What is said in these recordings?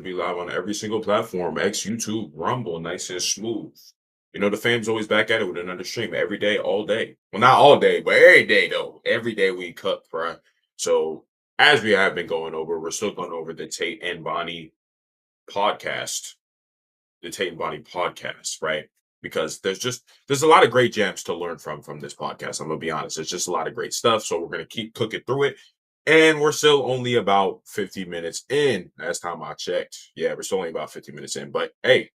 be live on every single platform, X, YouTube, Rumble, nice and smooth. You know, the fam's always back at it with another stream every day, all day. Well, not all day, but every day though. Every day we cook, right? So as we have been going over, we're still going over the Tate and Bonnie podcast, the Tate and Bonnie podcast, right? Because there's a lot of great gems to learn from this podcast. I'm gonna be honest, it's just a lot of great stuff. So we're gonna keep cooking through it, and we're still only about 50 minutes in. Last time I checked, yeah, we're still only about 50 minutes in. But hey,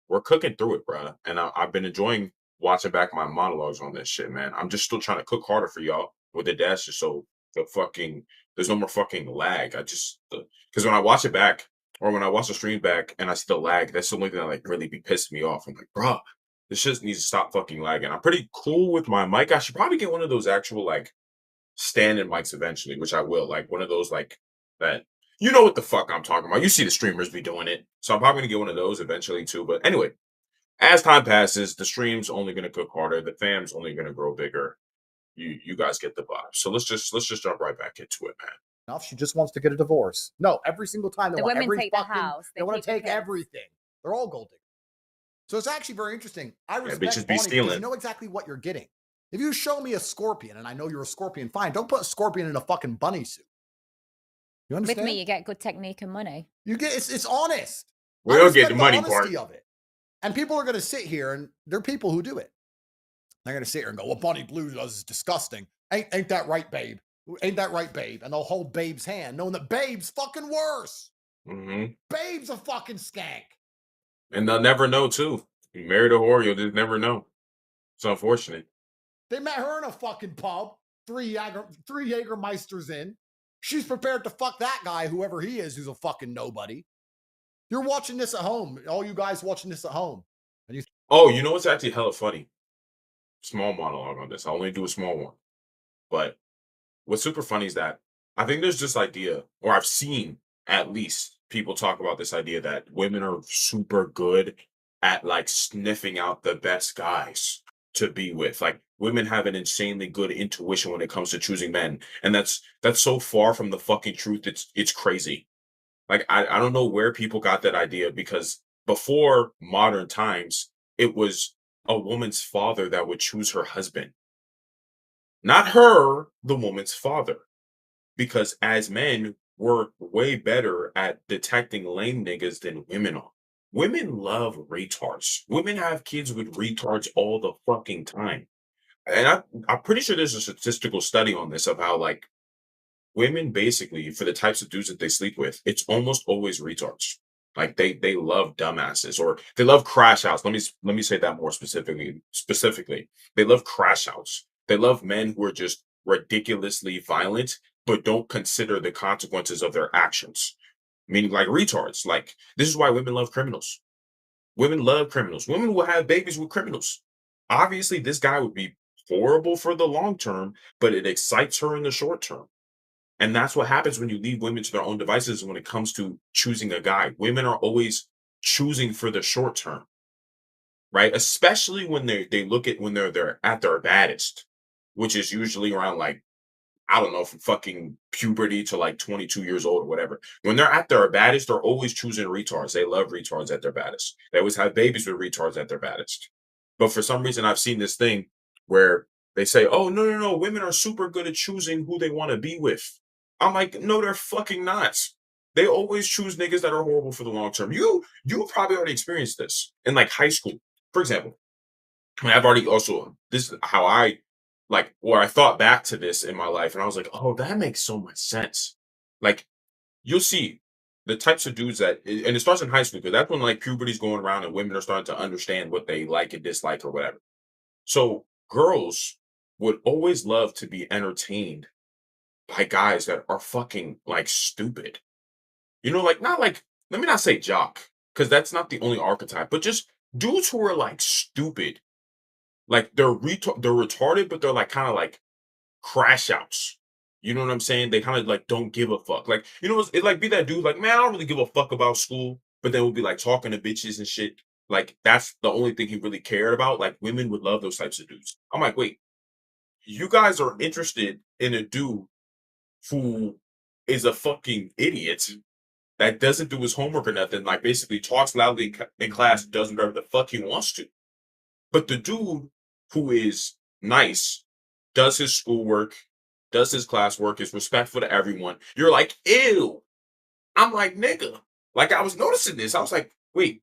we're cooking through it, bro. And I've been enjoying watching back my monologues on this shit, man. I'm just still trying to cook harder for y'all with the dash, just so there's no more fucking lag. Because when I watch it back or when I watch the stream back and I see the lag, that's the only thing that like really be pissing me off. I'm like, bro, this shit needs to stop fucking lagging. I'm pretty cool with my mic. I should probably get one of those actual like standing mics eventually, which I will. Like one of those like that. You know what the fuck I'm talking about. You see the streamers be doing it. So I'm probably gonna get one of those eventually too. But anyway, as time passes, the stream's only gonna cook harder, the fam's only gonna grow bigger. You guys get the vibe. So let's just jump right back into it, man. Enough. She just wants to get a divorce. No, every single time they The want women every take the fucking house, they they want keep to the take kids. everything. They're all gold diggers. So it's actually very interesting. I bitches respect be Bonnie because stealing. you know exactly what you're getting. If you show me a scorpion and I know you're a scorpion, fine. Don't put a scorpion in a fucking bunny suit. You With understand? me, you get good technique and money. You get it's honest. We I don't get respect the money honesty part. of it. And people are going to sit here, and there are people who do it. They're going to sit here and go, "What Bonnie Blue does is disgusting." Ain't that right, babe? Ain't that right, babe? And they'll hold Babe's hand, knowing that Babe's fucking worse. Hmm. Babe's a fucking skank. And they'll never know too. You married a whore, you'll just never know. It's unfortunate. They met her in a fucking pub, three Jägermeisters in. She's prepared to fuck that guy, whoever he is, who's a fucking nobody. You're watching this at home, all you guys watching this at home. And you Oh, you know what's actually hella funny? Small monologue on this. I'll only do a small one. But what's super funny is that I think there's this idea, or I've seen at least people talk about this idea that women are super good at like sniffing out the best guys to be with. Like women have an insanely good intuition when it comes to choosing men. And that's so far from the fucking truth. It's crazy. Like I don't know where people got that idea because before modern times, it was a woman's father that would choose her husband. Not her, the woman's father. Because as men, we're way better at detecting lame niggas than women are. Women love retards. Women have kids with retards all the fucking time. And I'm pretty sure there's a statistical study on this of how like women basically for the types of dudes that they sleep with, it's almost always retards. Like they love dumbasses or they love crash outs. Let me say that more specifically. Specifically, they love crash outs. They love men who are just ridiculously violent but don't consider the consequences of their actions. Meaning like retards. Like this is why women love criminals. Women love criminals. Women will have babies with criminals. Obviously, this guy would be horrible for the long term, but it excites her in the short term. And that's what happens when you leave women to their own devices when it comes to choosing a guy. Women are always choosing for the short term, right? Especially when they look at when they're at their baddest, which is usually around like, I don't know, from fucking puberty to like 22 years old or whatever. When they're at their baddest, they're always choosing retards. They love retards at their baddest. They always have babies with retards at their baddest. But for some reason, I've seen this thing where they say, oh, no, no, no, women are super good at choosing who they want to be with. I'm like, no, they're fucking not. They always choose niggas that are horrible for the long term. You probably already experienced this in like high school, for example. I mean, I've already also this is how I like where I thought back to this in my life, and I was like, oh, that makes so much sense. Like you'll see the types of dudes and it starts in high school because that's when like puberty's going around and women are starting to understand what they like and dislike or whatever. So girls would always love to be entertained by guys that are fucking like stupid. You know, like not like let me not say jock, because that's not the only archetype, but just dudes who are like stupid. Like they're retarded, but they're like kind of like crash outs. You know what I'm saying? They kind of like don't give a fuck. Like, you know, it like be that dude, like, man, I don't really give a fuck about school, but then we'll be like talking to bitches and shit. Like, that's the only thing he really cared about. Like, women would love those types of dudes. I'm like, wait, you guys are interested in a dude who is a fucking idiot, that doesn't do his homework or nothing, like basically talks loudly in class, does whatever the fuck he wants to. But the dude who is nice, does his schoolwork, does his classwork, is respectful to everyone, you're like, ew. I'm like, nigga. Like I was noticing this. I was like, wait,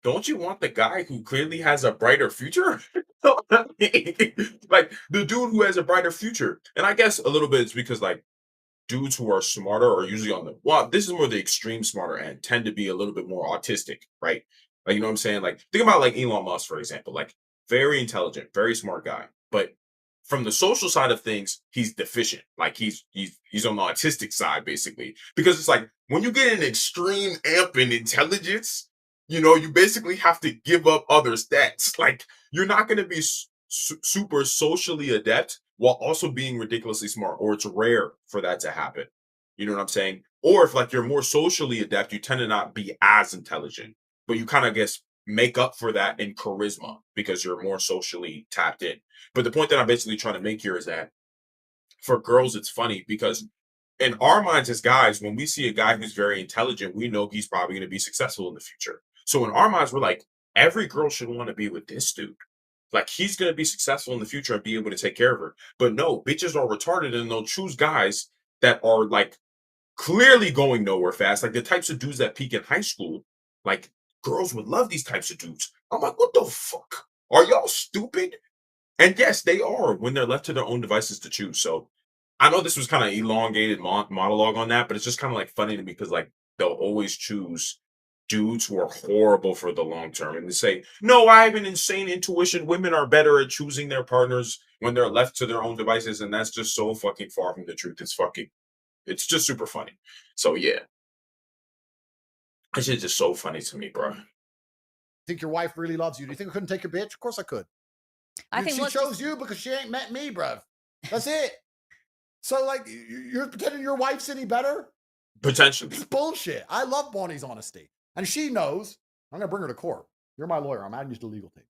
don't you want the guy who clearly has a brighter future? Like the dude who has a brighter future. And I guess a little bit it's because like dudes who are smarter are usually on the well, this is more the extreme smarter end, tend to be a little bit more autistic, right? Like, you know what I'm saying? Like, think about like Elon Musk, for example, like very intelligent, very smart guy. But from the social side of things, he's deficient. Like he's on the autistic side, basically. Because it's like when you get an extreme amp in intelligence, you basically have to give up other stats. Like you're not going to be super socially adept while also being ridiculously smart, or it's rare for that to happen. You know what I'm saying? Or if like you're more socially adept, you tend to not be as intelligent, but you kind of guess make up for that in charisma because you're more socially tapped in. But the point that I'm basically trying to make here is that for girls, it's funny because in our minds as guys, when we see a guy who's very intelligent, we know he's probably going to be successful in the future. So in our minds, we're like, every girl should want to be with this dude. Like he's going to be successful in the future and be able to take care of her. But no, bitches are retarded and they'll choose guys that are like clearly going nowhere fast. Like the types of dudes that peak in high school. Like girls would love these types of dudes. I'm like, what the fuck? Are y'all stupid? And yes, they are when they're left to their own devices to choose. So I know this was kind of elongated monologue on that, but it's just kind of like funny to me because like they'll always choose dudes who are horrible for the long term and they say, no, I have an insane intuition. Women are better at choosing their partners when they're left to their own devices. And that's just so fucking far from the truth. It's just super funny. So yeah, it's just so funny to me, bro. Think your wife really loves you? Do you think I couldn't take your bitch? Of course I could. I think she chose you because she ain't met me, bruv. That's it. So, like, you're pretending your wife's any better? Potentially. It's bullshit. I love Bonnie's honesty. And she knows. I'm going to bring her to court. You're my lawyer. I'm adding you to legal team.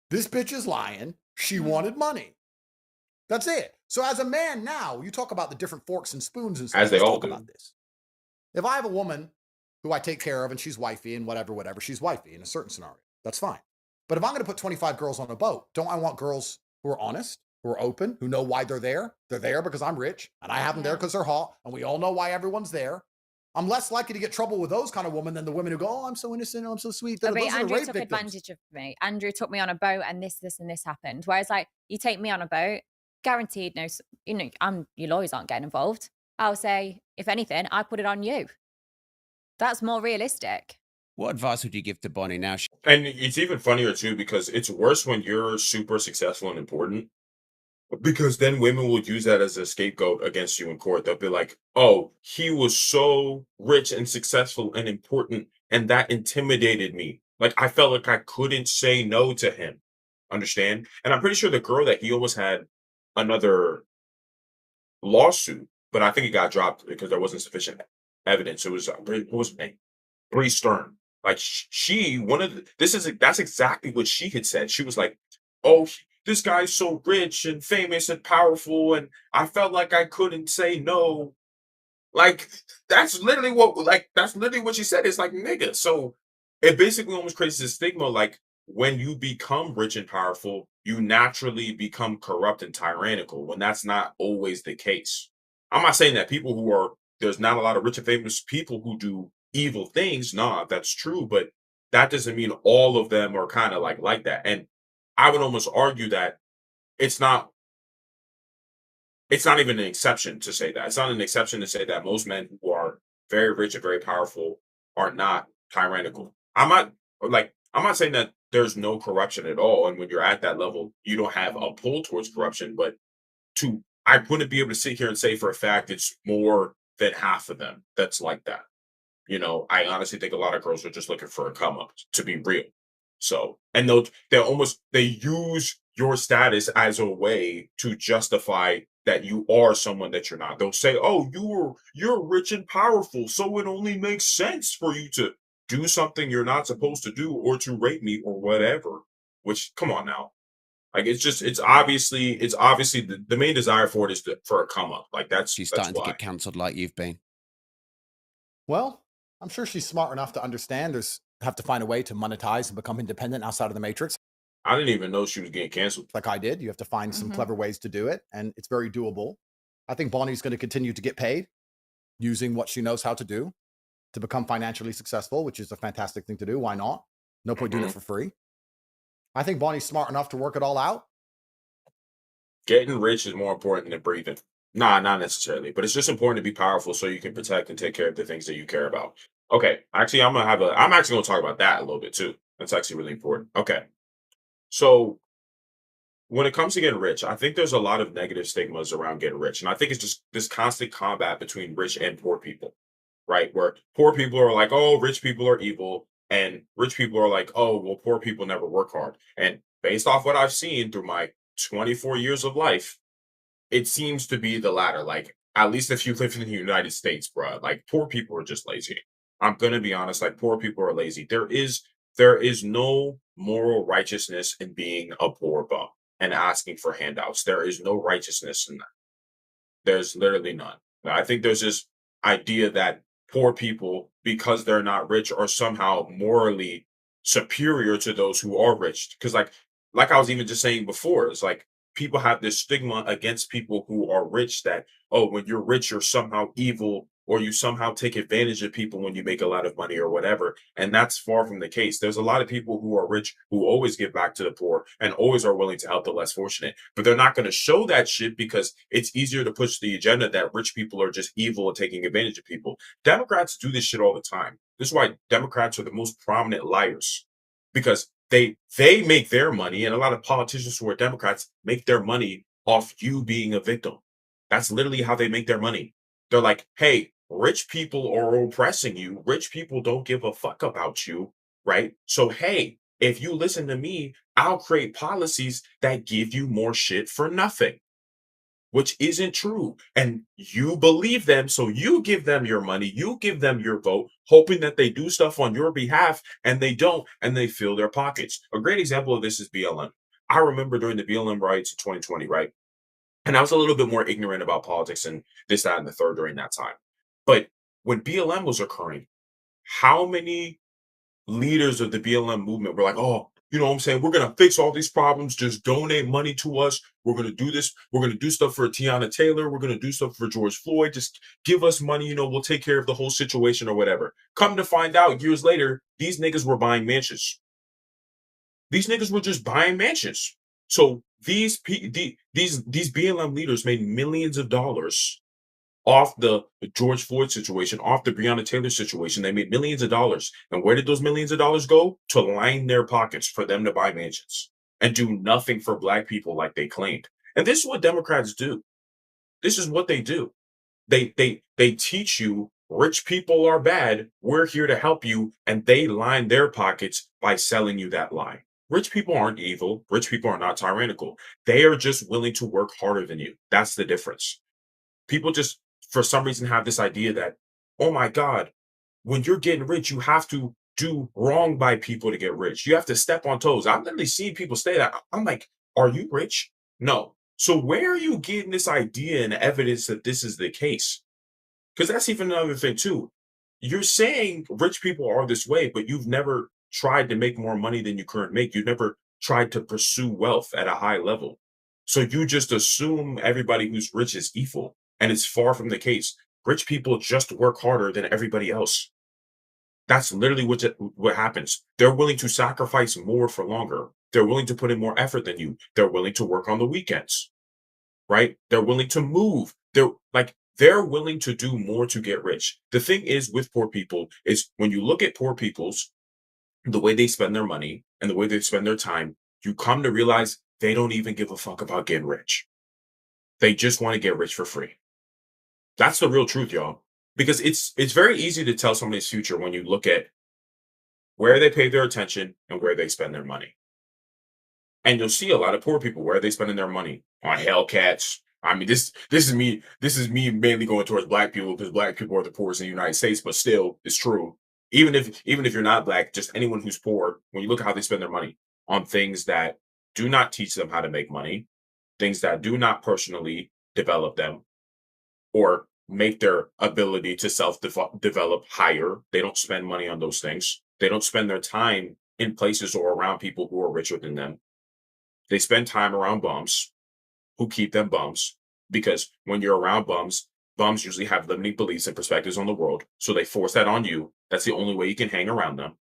This bitch is lying. She wanted money. That's it. So, as a man now, you talk about the different forks and spoons and stuff. As they Let's all talk do. about this. If I have a woman who I take care of and she's wifey and whatever, she's wifey in a certain scenario, that's fine. But if I'm going to put 25 girls on a boat, don't I want girls who are honest, who are open, who know why they're there? They're there because I'm rich and I have them there because they're hot. And we all know why everyone's there. I'm less likely to get trouble with those kind of women than the women who go, oh, I'm so innocent, I'm so sweet. But Andrew took advantage of me. Andrew took me on a boat and this and this happened. Whereas like you take me on a boat, guaranteed no, your lawyers aren't getting involved. I'll say, if anything, I put it on you. That's more realistic. What advice would you give to Bonnie now? And it's even funnier too because it's worse when you're super successful and important. Because then women will use that as a scapegoat against you in court. They'll be like, oh, he was so rich and successful and important, and that intimidated me. Like, I felt like I couldn't say no to him. Understand? And I'm pretty sure the girl that he almost had another lawsuit, but I think it got dropped because there wasn't sufficient evidence. It was, what was her name? Bree Stern. Like, that's exactly what she had said. She was like, oh, this guy's so rich and famous and powerful, and I felt like I couldn't say no. Like that's literally what she said. It's like nigga. So it basically almost creates this stigma. Like when you become rich and powerful, you naturally become corrupt and tyrannical. When that's not always the case. I'm not saying that there's not a lot of rich and famous people who do evil things. Nah, that's true, but that doesn't mean all of them are kind of like that. And I would almost argue that it's not even an exception to say that. It's not an exception to say that most men who are very rich and very powerful are not tyrannical. I'm not saying that there's no corruption at all. And when you're at that level, you don't have a pull towards corruption. But I wouldn't be able to sit here and say for a fact it's more than half of them that's like that. I honestly think a lot of girls are just looking for a come up, to be real. So, and they use your status as a way to justify that you are someone that you're not. They'll say, "Oh, you're rich and powerful, so it only makes sense for you to do something you're not supposed to do or to rape me or whatever." Which, come on now, like it's obviously the main desire for it is for a come up. Like She's starting to get cancelled like you've been. Well, I'm sure she's smart enough to understand there's have to find a way to monetize and become independent outside of the matrix. I didn't even know she was getting canceled. Like I did. You have to find some Mhm. clever ways to do it, and it's very doable. I think Bonnie's going to continue to get paid using what she knows how to do to become financially successful, which is a fantastic thing to do. Why not? No point doing it Mhm. for free. I think Bonnie's smart enough to work it all out. Getting rich is more important than breathing. Nah, not necessarily, but it's just important to be powerful so you can protect and take care of the things that you care about. Okay, actually, I'm actually gonna talk about that a little bit too. That's actually really important. Okay, so when it comes to getting rich, I think there's a lot of negative stigmas around getting rich, and I think it's just this constant combat between rich and poor people, right? Where poor people are like, "Oh, rich people are evil," and rich people are like, "Oh, well, poor people never work hard." And based off what I've seen through my 24 years of life, it seems to be the latter. Like, at least if you live in the United States, bro, like poor people are just lazy. I'm gonna be honest, like poor people are lazy. There is no moral righteousness in being a poor bum and asking for handouts. There is no righteousness in that. There's literally none. I think there's this idea that poor people, because they're not rich, are somehow morally superior to those who are rich. Because like I was even just saying before, it's like people have this stigma against people who are rich that, oh, when you're rich, you're somehow evil or you somehow take advantage of people when you make a lot of money or whatever. And that's far from the case. There's a lot of people who are rich who always give back to the poor and always are willing to help the less fortunate, but they're not going to show that shit because it's easier to push the agenda that rich people are just evil and taking advantage of people. Democrats do this shit all the time. This is why Democrats are the most prominent liars, because they make their money, and a lot of politicians who are Democrats make their money off you being a victim. That's literally how they make their money. They're like, hey, rich people are oppressing you. Rich people don't give a fuck about you, right? So, hey, if you listen to me, I'll create policies that give you more shit for nothing, which isn't true. And you believe them. So you give them your money, you give them your vote, hoping that they do stuff on your behalf, and they don't, and they fill their pockets. A great example of this is BLM. I remember during the BLM riots in 2020, right? And I was a little bit more ignorant about politics and this, that, and the third during that time. But when BLM was occurring, how many leaders of the BLM movement were like, oh, you know what I'm saying? We're going to fix all these problems. Just donate money to us. We're going to do this. We're going to do stuff for Tiana Taylor. We're going to do stuff for George Floyd. Just give us money. We'll take care of the whole situation or whatever. Come to find out years later, these niggas were buying mansions. These niggas were just buying mansions. So these BLM leaders made millions of dollars off the George Floyd situation, off the Breonna Taylor situation. They made millions of dollars. And where did those millions of dollars go? To line their pockets for them to buy mansions and do nothing for black people like they claimed. And this is what Democrats do. This is what they do. They teach you rich people are bad. We're here to help you. And they line their pockets by selling you that lie. Rich people aren't evil. Rich people are not tyrannical. They are just willing to work harder than you. That's the difference. People just, for some reason, have this idea that, oh my God, when you're getting rich, you have to do wrong by people to get rich. You have to step on toes. I've literally seen people say that. I'm like, are you rich? No. So where are you getting this idea and evidence that this is the case? Because that's even another thing too. You're saying rich people are this way, but you've never tried to make more money than you currently make. You've never tried to pursue wealth at a high level. So you just assume everybody who's rich is evil. And it's far from the case. Rich people just work harder than everybody else. That's literally what happens. They're willing to sacrifice more for longer. They're willing to put in more effort than you. They're willing to work on the weekends, right? They're willing to move. They're willing to do more to get rich. The thing is with poor people is when you look at poor people's the way they spend their money and the way they spend their time, you come to realize they don't even give a fuck about getting rich. They just want to get rich for free. That's the real truth, y'all. Because it's very easy to tell somebody's future when you look at where they pay their attention and where they spend their money. And you'll see a lot of poor people where are they spending their money on Hellcats. I mean, this is me mainly going towards black people because black people are the poorest in the United States, but still, it's true. Even if you're not black, just anyone who's poor, when you look at how they spend their money on things that do not teach them how to make money, things that do not personally develop them, or make their ability to self-develop higher. They don't spend money on those things. They don't spend their time in places or around people who are richer than them. They spend time around bums who keep them bums, because when you're around bums, bums usually have limiting beliefs and perspectives on the world. So they force that on you. That's the only way you can hang around them.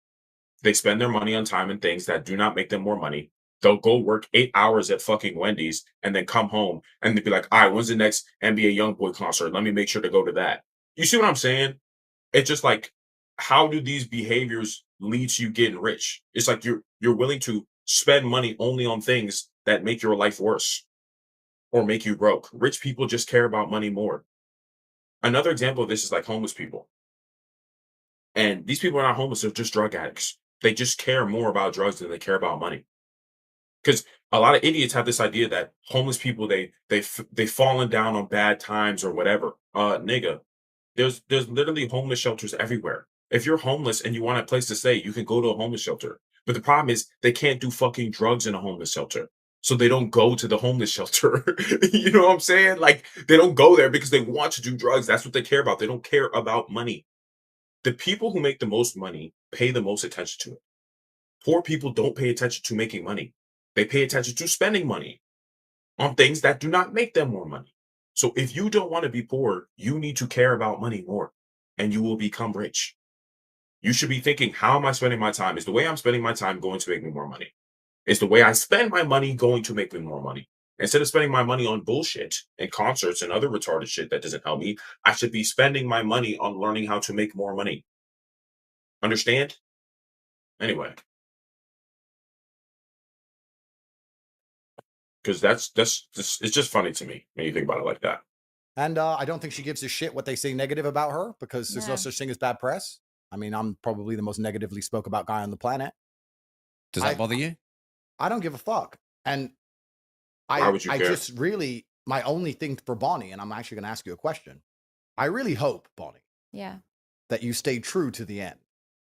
They spend their money on time and things that do not make them more money. They'll go work 8 hours at fucking Wendy's and then come home and they'd be like, all right, when's the next NBA Youngboy concert? Let me make sure to go to that. You see what I'm saying? It's just like, how do these behaviors lead to you getting rich? It's like you're willing to spend money only on things that make your life worse or make you broke. Rich people just care about money more. Another example of this is like homeless people. And these people are not homeless, they're just drug addicts. They just care more about drugs than they care about money. Because a lot of idiots have this idea that homeless people, they've fallen down on bad times or whatever. Nigga, there's literally homeless shelters everywhere. If you're homeless and you want a place to stay, you can go to a homeless shelter. But the problem is they can't do fucking drugs in a homeless shelter. So they don't go to the homeless shelter. You know what I'm saying? Like, they don't go there because they want to do drugs. That's what they care about. They don't care about money. The people who make the most money pay the most attention to it. Poor people don't pay attention to making money. They pay attention to spending money on things that do not make them more money. So if you don't want to be poor, you need to care about money more and you will become rich. You should be thinking, how am I spending my time? Is the way I'm spending my time going to make me more money? Is the way I spend my money going to make me more money? Instead of spending my money on bullshit and concerts and other retarded shit that doesn't help me, I should be spending my money on learning how to make more money. Understand? Anyway. Because that's it's just funny to me when you think about it like that. And I don't think she gives a shit what they say negative about her, because there's no No. such thing as bad press. I mean, I'm probably the most negatively spoke about guy on the planet. Does that bother you? I don't give a fuck. And Why would you I care? just really, my only thing for Bonnie, and I'm actually going to ask you a question. I really hope, Bonnie, Yeah. that you stay true to the end.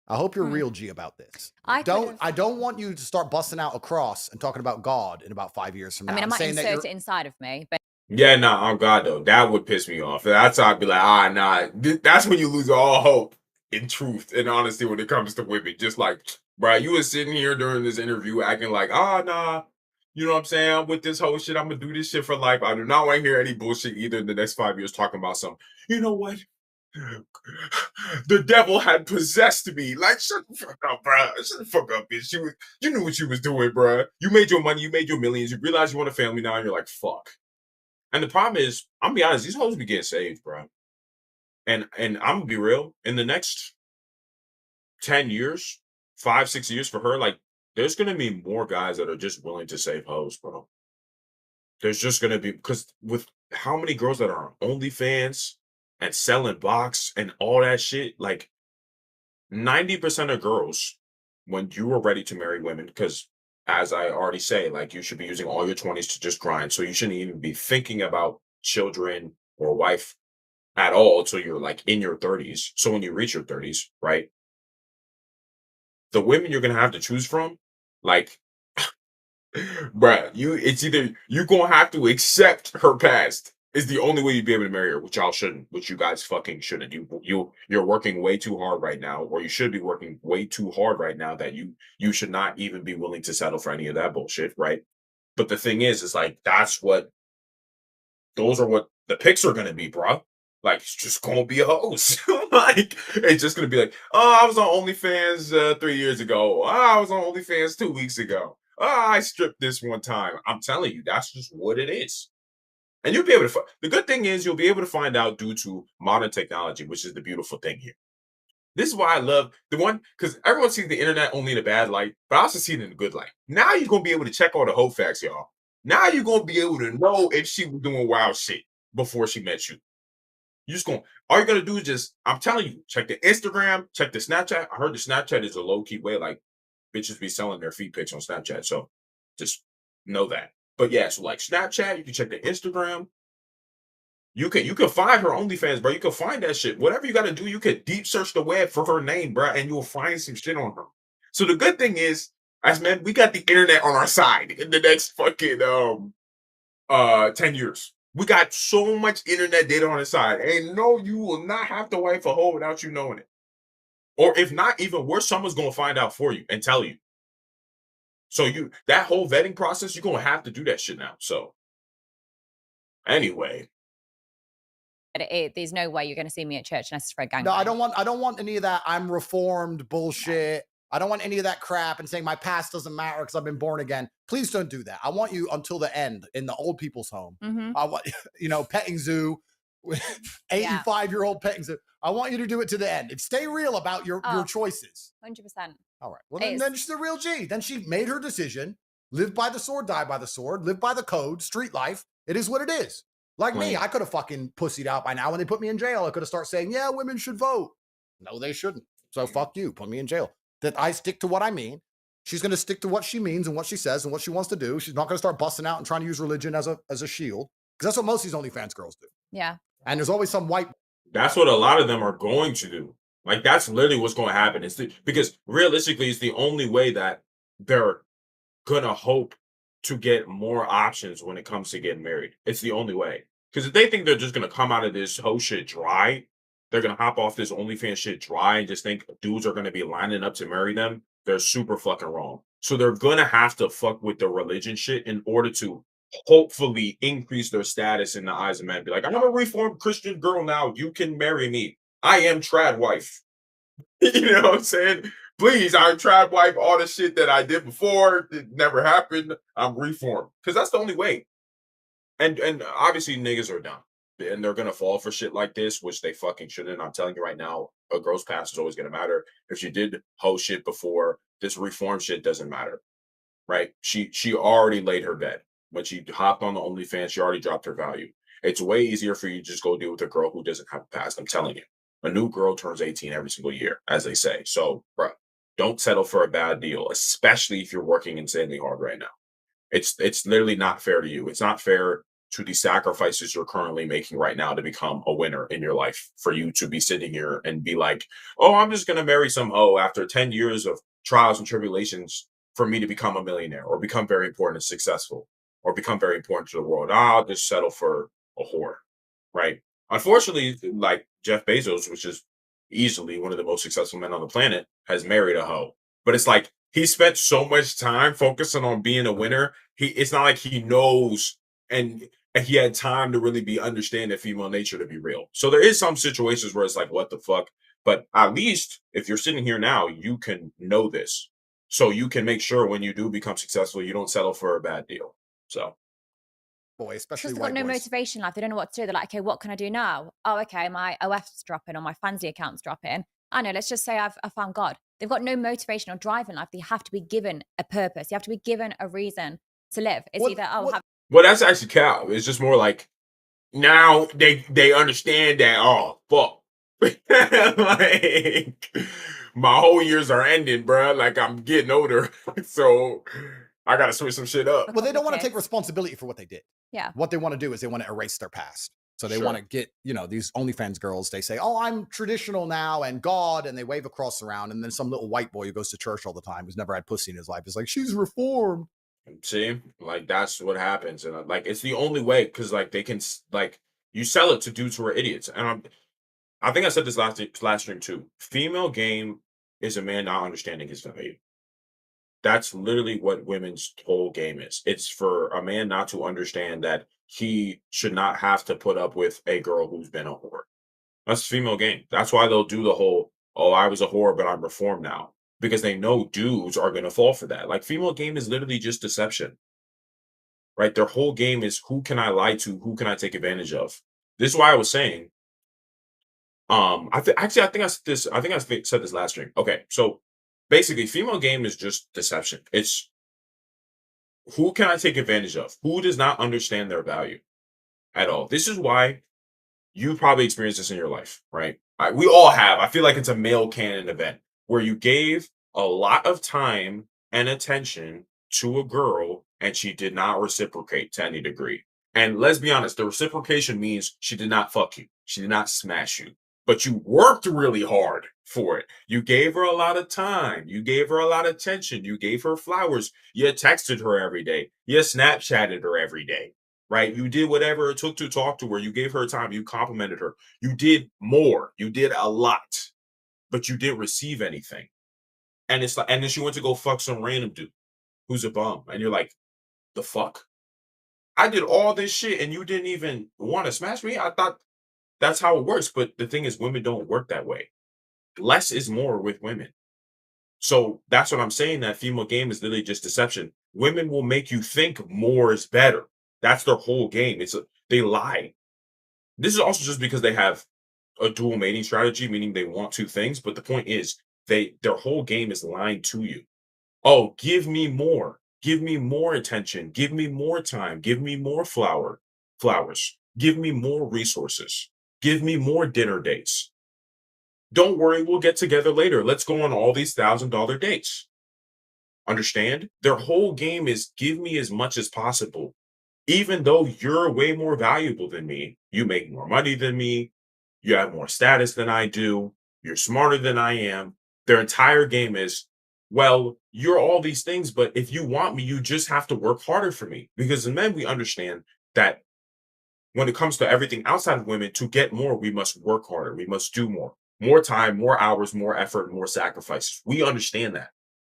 I hope you're Hmm. real G about this. I could've- I don't want you to start busting out a cross and talking about God in about 5 years from now. I mean, I and might saying that insert you're, it inside of me, but Yeah, nah, on God though, that would piss me off. That's how I'd be like, nah. That's when you lose all hope in truth and honesty when it comes to women. Just like, bro, you were sitting here during this interview acting like, nah, you know what I'm saying? I'm with this whole shit. I'm gonna do this shit for life. I do not want to hear any bullshit either in the next 5 years talking about some. You know what? The devil had possessed me. Like, shut the fuck up, bro. Shut the fuck up, bitch. You knew what you was doing, bro. You made your money. You made your millions. You realize you want a family now, and you're like, fuck. And the problem is, I'm gonna be honest, these hoes be getting saved, bro. And I'm gonna be real. In the next 10 years, 5, 6 years for her, like, there's gonna be more guys that are just willing to save hoes, bro. There's just gonna be, because with how many girls that are on OnlyFans and selling box and all that shit, like 90% of girls, when you are ready to marry women, because as I already say, like, you should be using all your 20s to just grind. So you shouldn't even be thinking about children or wife at all until you're like in your 30s. So when you reach your 30s, right? The women you're gonna have to choose from, like, bruh, it's either you're gonna have to accept her past is the only way you'd be able to marry her, which y'all shouldn't, which you guys fucking shouldn't. You're working way too hard right now, or you should be working way too hard right now that you should not even be willing to settle for any of that bullshit, right? But the thing is like those are what the picks are gonna be, bro. Like, it's just gonna be a hose. Like, it's just gonna be like, oh, I was on OnlyFans 3 years ago. Oh, I was on OnlyFans 2 weeks ago. Oh, I stripped this one time. I'm telling you, that's just what it is. And you'll be able to. The good thing is you'll be able to find out due to modern technology, which is the beautiful thing here. This is why I love the one, because everyone sees the internet only in a bad light, but I also see it in a good light. Now you're gonna be able to check all the whole facts, y'all. Now you're gonna be able to know if she was doing wild shit before she met you. All you're gonna do is just, I'm telling you, check the Instagram, check the Snapchat. I heard the Snapchat is a low-key way, like, bitches be selling their feet pics on Snapchat. So just know that. But yeah, so like Snapchat, you can check the Instagram. You can find her OnlyFans, bro. You can find that shit. Whatever you gotta do, you can deep search the web for her name, bro, and you'll find some shit on her. So the good thing is, as men, we got the internet on our side in the next fucking 10 years. We got so much internet data on the side. And no, you will not have to wife a hoe without you knowing it. Or if not, even worse, someone's gonna find out for you and tell you. So that whole vetting process, you're gonna have to do that shit now. So anyway. There's no way you're gonna see me at church unless it's for a gangbang. No, I don't want any of that I'm reformed bullshit. I don't want any of that crap and saying my past doesn't matter because I've been born again. Please don't do that. I want you until the end in the old people's home. I want, petting zoo, 85-year-old petting zoo. I want you to do it to the end. And stay real about your choices. 100%. All right. Well, then she's a real G. Then she made her decision. Live by the sword, die by the sword. Live by the code. Street life. It is what it is. Like me, I could have fucking pussied out by now. When they put me in jail, I could have started saying, yeah, women should vote. No, they shouldn't. So fuck you. Put me in jail. That I stick to what I mean. She's going to stick to what she means and what she says and what she wants to do. She's not going to start busting out and trying to use religion as a shield. Because that's what most of these OnlyFans girls do. Yeah. And there's always some white. That's what a lot of them are going to do. Like, that's literally what's going to happen. Because realistically, it's the only way that they're going to hope to get more options when it comes to getting married. It's the only way. Because if they think they're just going to come out of this whole shit dry, they're going to hop off this OnlyFans shit dry and just think dudes are going to be lining up to marry them, they're super fucking wrong. So they're going to have to fuck with the religion shit in order to hopefully increase their status in the eyes of men. Be like, I'm a reformed Christian girl now. You can marry me. I am trad wife. You know what I'm saying? Please, I'm trad wife. All the shit that I did before, it never happened. I'm reformed. Because that's the only way. And obviously niggas are dumb. And they're going to fall for shit like this, which they fucking shouldn't. I'm telling you right now, a girl's past is always going to matter. If she did hoe shit before, this reform shit doesn't matter, right? She already laid her bed. When she hopped on the OnlyFans, she already dropped her value. It's way easier for you to just go deal with a girl who doesn't have a past. I'm telling you. A new girl turns 18 every single year, as they say. So, bro, don't settle for a bad deal, especially if you're working insanely hard right now. It's literally not fair to you. It's not fair to the sacrifices you're currently making right now to become a winner in your life, for you to be sitting here and be like, oh, I'm just going to marry some hoe after 10 years of trials and tribulations for me to become a millionaire or become very important and successful or become very important to the world. I'll just settle for a whore, right? Unfortunately, like Jeff Bezos, which is easily one of the most successful men on the planet, has married a hoe. But it's like he spent so much time focusing on being a winner. It's not like he knows and he had time to really be understanding female nature to be real. So there is some situations where it's like, what the fuck? But at least if you're sitting here now, you can know this. So you can make sure when you do become successful, you don't settle for a bad deal. So. Boy, especially they've white got no boys. motivation. Like, they don't know what to do. They're like, okay, what can I do now? Oh, okay, my OF's dropping or my Fancy account's dropping. I know, let's just say I found God. They've got no motivation or drive in life. They have to be given a purpose. You have to be given a reason to live. It's well, that's actually cow. It's just more like now they understand that, oh, fuck. Like, my whole years are ending, bro. Like, I'm getting older. So I got to switch some shit up. Well, they don't want to take responsibility for what they did. Yeah. What they want to do is they want to erase their past. So they want to get, these OnlyFans girls, they say, oh, I'm traditional now and God, and they wave a cross around. And then some little white boy who goes to church all the time, who's never had pussy in his life, is like, she's reformed. See, like, that's what happens. And like, it's the only way, because like they can, like, you sell it to dudes who are idiots. And I think I said this last stream too. Female game is a man not understanding his value. That's literally what women's whole game is. It's for a man not to understand that he should not have to put up with a girl who's been a whore. That's female game. That's why they'll do the whole, oh, I was a whore, but I'm reformed now. Because they know dudes are going to fall for that. Like, female game is literally just deception. Right? Their whole game is, who can I lie to? Who can I take advantage of? This is why I was saying, I think I said this last stream. Okay, so basically, female game is just deception. It's, who can I take advantage of? Who does not understand their value at all? This is why you probably experienced this in your life, right? We all have. I feel like it's a male canon event where you gave a lot of time and attention to a girl and she did not reciprocate to any degree. And let's be honest, the reciprocation means she did not fuck you. She did not smash you. But you worked really hard for it. You gave her a lot of time. You gave her a lot of attention. You gave her flowers. You texted her every day. You Snapchatted her every day. right? You did whatever it took to talk to her. You gave her time. You complimented her. You did more. You did a lot, but you didn't receive anything. And it's like, and then she went to go fuck some random dude who's a bum, and you're like, the fuck? I did all this shit, and you didn't even want to smash me. I thought that's how it works, but the thing is, women don't work that way. Less is more with women. So that's what I'm saying. That female game is literally just deception. Women will make you think more is better. That's their whole game. They lie. This is also just because they have a dual mating strategy, meaning they want two things. But the point is, their whole game is lying to you. Oh, give me more. Give me more attention. Give me more time. Give me more flowers. Give me more resources. Give me more dinner dates. Don't worry, we'll get together later. Let's go on all these $1,000 dates. Understand? Their whole game is give me as much as possible. Even though you're way more valuable than me, you make more money than me, you have more status than I do, you're smarter than I am. Their entire game is, well, you're all these things, but if you want me, you just have to work harder for me. Because as men, we understand that when it comes to everything outside of women, to get more, we must work harder. We must do more time, more hours, more effort, more sacrifices. We understand that.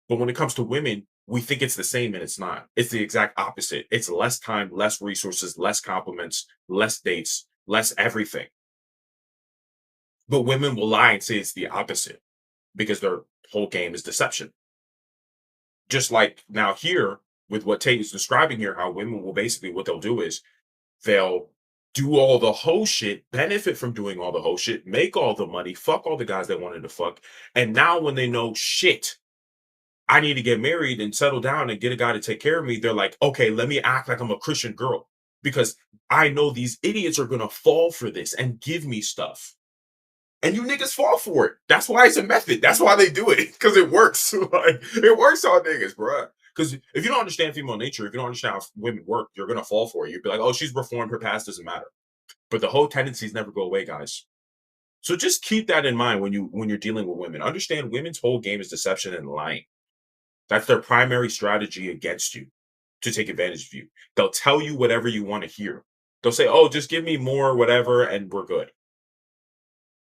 But when it comes to women, we think it's the same and it's not. It's the exact opposite. It's less time, less resources, less compliments, less dates, less everything. But women will lie and say it's the opposite because their whole game is deception. Just like now here with what Tate is describing here, how women will basically, what they'll do is they'll do all the hoe shit, benefit from doing all the hoe shit, make all the money, fuck all the guys they wanted to fuck. And now when they know shit, I need to get married and settle down and get a guy to take care of me, they're like, okay, let me act like I'm a Christian girl because I know these idiots are going to fall for this and give me stuff. And you niggas fall for it. That's why it's a method. That's why they do it, because it works. Like, it works on niggas, bro. Because if you don't understand female nature, if you don't understand how women work, you're going to fall for it. You'd be like, oh, she's reformed. Her past doesn't matter. But the whole tendencies never go away, guys. So just keep that in mind when you're dealing with women. Understand women's whole game is deception and lying. That's their primary strategy against you, to take advantage of you. They'll tell you whatever you want to hear. They'll say, oh, just give me more, whatever, and we're good.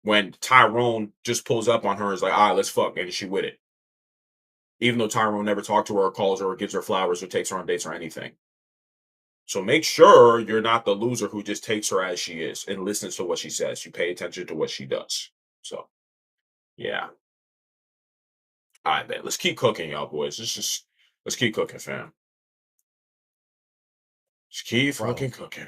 When Tyrone just pulls up on her, is like, let's fuck, and she with it. Even though Tyrone never talked to her or calls her or gives her flowers or takes her on dates or anything. So make sure you're not the loser who just takes her as she is and listens to what she says. You pay attention to what she does. So, yeah. All right, man. Let's keep cooking, y'all boys. Let's keep cooking, fam. Just keep fucking cooking.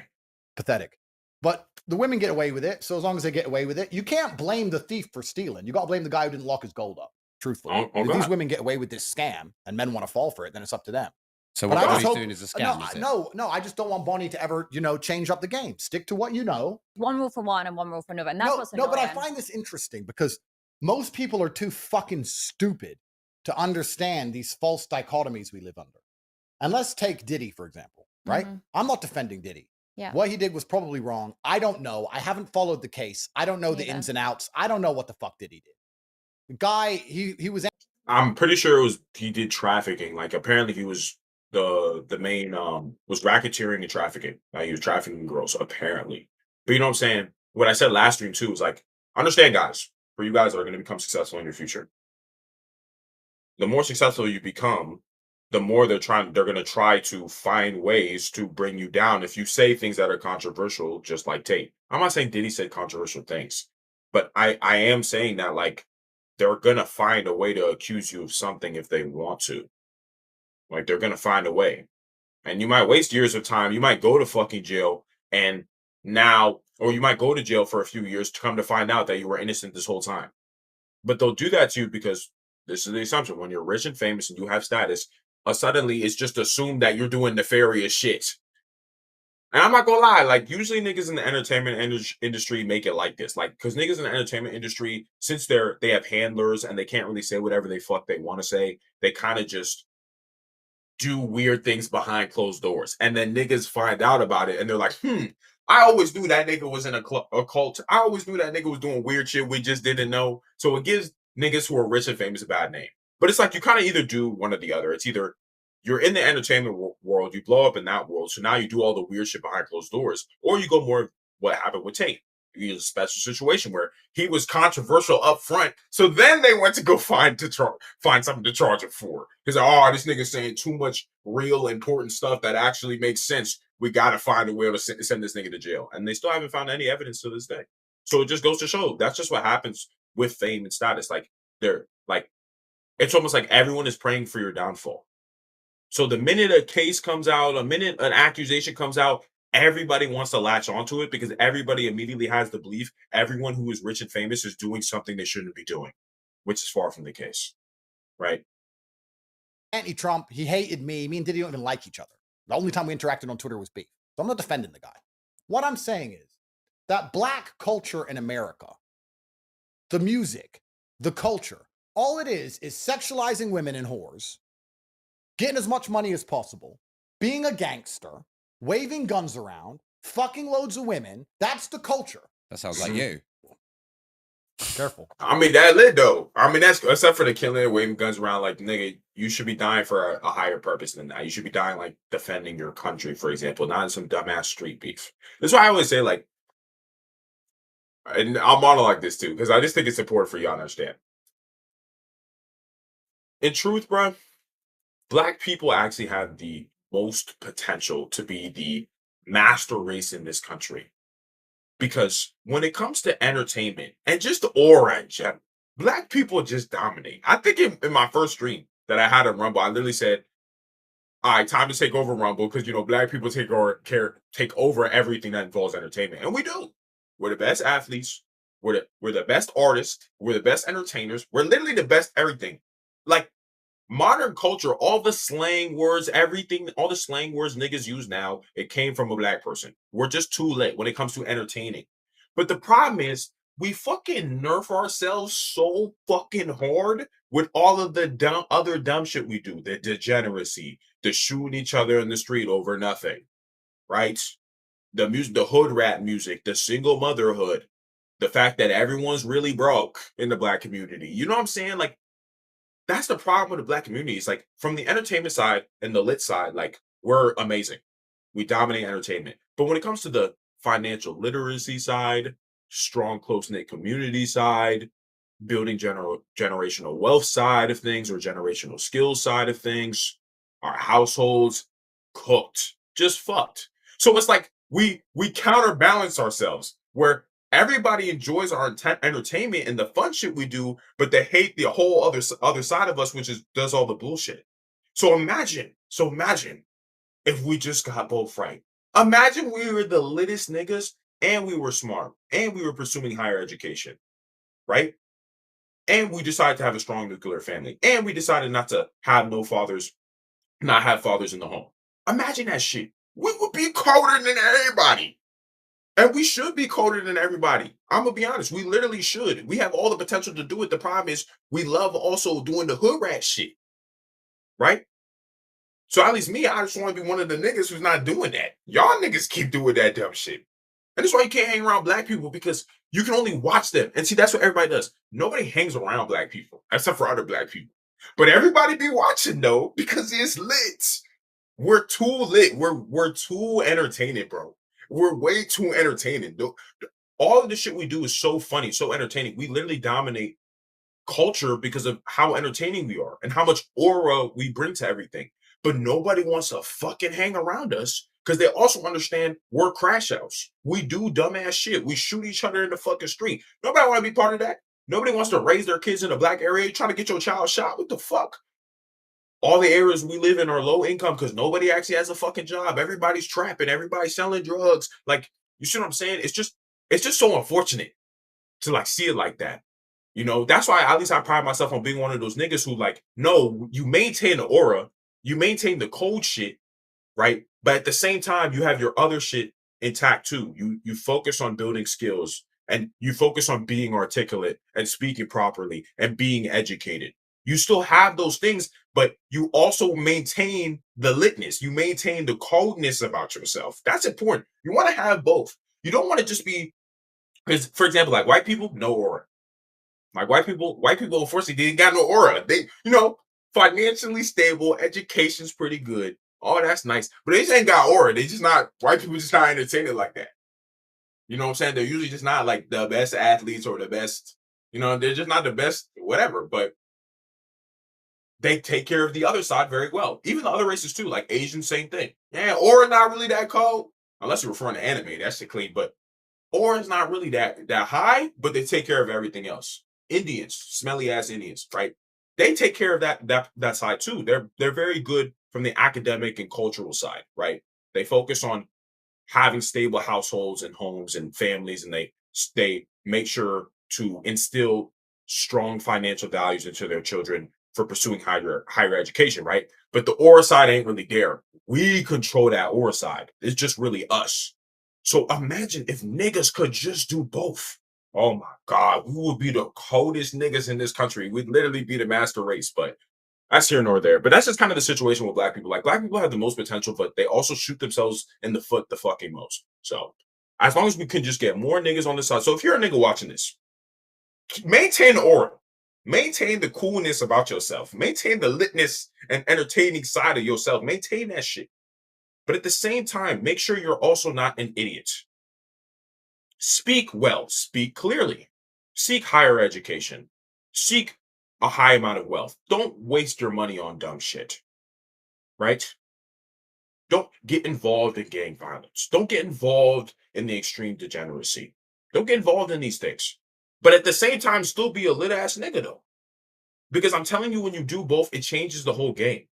Pathetic. But the women get away with it. So as long as they get away with it, you can't blame the thief for stealing. You got to blame the guy who didn't lock his gold up. Truthfully, if these women get away with this scam and men want to fall for it, then it's up to them. So what Bonnie's doing is a scam. No, I just don't want Bonnie to ever, change up the game. Stick to what you know. One rule for one and one rule for another. And that's what's annoying. But I find this interesting because most people are too fucking stupid to understand these false dichotomies we live under. And let's take Diddy, for example, right? Mm-hmm. I'm not defending Diddy. Yeah. What he did was probably wrong. I don't know. I haven't followed the case. I don't know the ins and outs. I don't know what the fuck Diddy did. The guy, he was... I'm pretty sure he did trafficking. Like, apparently he was the main, was racketeering and trafficking. Like, he was trafficking girls, apparently. But you know what I'm saying? What I said last stream, too, was like, understand, guys, for you guys that are going to become successful in your future, the more successful you become, the more they're going to try to find ways to bring you down. If you say things that are controversial, just like Tate. I'm not saying Diddy said controversial things, but I am saying that, like, they're going to find a way to accuse you of something if they want to. Like, they're going to find a way. And you might waste years of time. You might go to fucking jail and now, or you might go to jail for a few years to come to find out that you were innocent this whole time. But they'll do that to you because this is the assumption. When you're rich and famous and you have status, suddenly it's just assumed that you're doing nefarious shit. And I'm not gonna lie, like, usually niggas in the entertainment industry make it like this. Like, because niggas in the entertainment industry, since they have handlers and they can't really say whatever they fuck they want to say, they kind of just do weird things behind closed doors. And then niggas find out about it and they're like, I always knew that nigga was in a cult. I always knew that nigga was doing weird shit we just didn't know. So it gives niggas who are rich and famous a bad name. But it's like you kind of either do one or the other. It's either you're in the entertainment world, you blow up in that world, so now you do all the weird shit behind closed doors, or you go more what happened with Tate. He was a special situation where he was controversial up front, so then they went to go find something to charge him for. Because this nigga's saying too much real important stuff that actually makes sense. We got to find a way to send this nigga to jail, and they still haven't found any evidence to this day. So it just goes to show that's just what happens with fame and status. Like they're like, it's almost like everyone is praying for your downfall. So the minute a case comes out, a minute an accusation comes out, everybody wants to latch onto it because everybody immediately has the belief everyone who is rich and famous is doing something they shouldn't be doing, which is far from the case, right? Anti-Trump, he hated me. Me and Diddy don't even like each other. The only time we interacted on Twitter was beef. So I'm not defending the guy. What I'm saying is that black culture in America, the music, the culture, all it is sexualizing women and whores, getting as much money as possible, being a gangster, waving guns around, fucking loads of women. That's the culture. That sounds like you. Careful. I mean, that lit though. I mean, that's except for the killing, waving guns around. Like, nigga, you should be dying for a higher purpose than that. You should be dying like defending your country, for example, not in some dumbass street beef. That's why I always say, like, and I'll monologue this too, because I just think it's important for y'all to understand. In truth, bro, black people actually have the most potential to be the master race in this country. Because when it comes to entertainment and just the aura in general, black people just dominate. I think in my first stream that I had on Rumble, I literally said, all right, time to take over Rumble because, you know, black people take over everything that involves entertainment. And we do. We're the best athletes. We're the best artists. We're the best entertainers. We're literally the best everything. Like, modern culture, all the slang words, everything, all the slang words niggas use now, it came from a black person. We're just too late when it comes to entertaining. But the problem is, we fucking nerf ourselves so fucking hard with all of the other dumb shit we do. The degeneracy, the shooting each other in the street over nothing, right? The music, the hood rap music, the single motherhood, the fact that everyone's really broke in the black community. You know what I'm saying? Like, that's the problem with the black community. It's like from the entertainment side and the lit side, like we're amazing. We dominate entertainment. But when it comes to the financial literacy side, strong, close-knit community side, building generational wealth side of things or generational skills side of things, our households cooked, just fucked. So it's like we counterbalance ourselves where everybody enjoys our entertainment and the fun shit we do, but they hate the whole other side of us, which does all the bullshit. So imagine if we just got both right. Imagine we were the littest niggas and we were smart and we were pursuing higher education, right? And we decided to have a strong nuclear family and we decided not to have fathers in the home. Imagine that shit. We would be colder than everybody. And we should be colder than everybody. I'm going to be honest. We literally should. We have all the potential to do it. The problem is we love also doing the hood rat shit. Right? So at least me, I just want to be one of the niggas who's not doing that. Y'all niggas keep doing that dumb shit. And that's why you can't hang around black people because you can only watch them. And see, that's what everybody does. Nobody hangs around black people except for other black people. But everybody be watching though because it's lit. We're too lit. We're too entertaining, bro. We're way too entertaining. All of the shit we do is so funny, so entertaining. We literally dominate culture because of how entertaining we are and how much aura we bring to everything. But nobody wants to fucking hang around us because they also understand we're crash outs. We do dumbass shit. We shoot each other in the fucking street. Nobody want to be part of that. Nobody wants to raise their kids in a black area. You're trying to get your child shot. What the fuck? All the areas we live in are low income because nobody actually has a fucking job. Everybody's trapping. Everybody's selling drugs. Like, you see what I'm saying? It's just so unfortunate to like see it like that. You know, that's why at least I pride myself on being one of those niggas who like, no, you maintain the aura, you maintain the cold shit, right? But at the same time, you have your other shit intact too. You focus on building skills and you focus on being articulate and speaking properly and being educated. You still have those things, but you also maintain the litness. You maintain the coldness about yourself. That's important. You want to have both. You don't want to just be, because for example, like white people, no aura. Like white people, unfortunately, they ain't got no aura. They, you know, financially stable, education's pretty good. Oh, that's nice. But they just ain't got aura. They just not, white people just not entertaining like that. You know what I'm saying? They're usually just not like the best athletes or the best, they're just not the best, whatever. But they take care of the other side very well. Even the other races too, like Asians, same thing. Yeah, aura not really that cold. Unless you're referring to anime, that shit clean. But aura is not really that high, but they take care of everything else. Indians, smelly ass Indians, right? They take care of that side too. They're very good from the academic and cultural side, right? They focus on having stable households and homes and families, and they make sure to instill strong financial values into their children for pursuing higher education, right? But the aura side ain't really there. We control that aura side. It's just really us. So imagine if niggas could just do both. Oh my God, we would be the coldest niggas in this country. We'd literally be the master race, but that's here nor there. But that's just kind of the situation with black people. Like, black people have the most potential, but they also shoot themselves in the foot the fucking most. So as long as we can just get more niggas on the side. So if you're a nigga watching this, maintain the aura. Maintain the coolness about yourself. Maintain the litness and entertaining side of yourself. Maintain that shit. But at the same time, make sure you're also not an idiot. Speak well, speak clearly, seek higher education, seek a high amount of wealth. Don't waste your money on dumb shit, right? Don't get involved in gang violence. Don't get involved in the extreme degeneracy. Don't get involved in these things. But at the same time, still be a lit ass nigga though. Because I'm telling you, when you do both, it changes the whole game.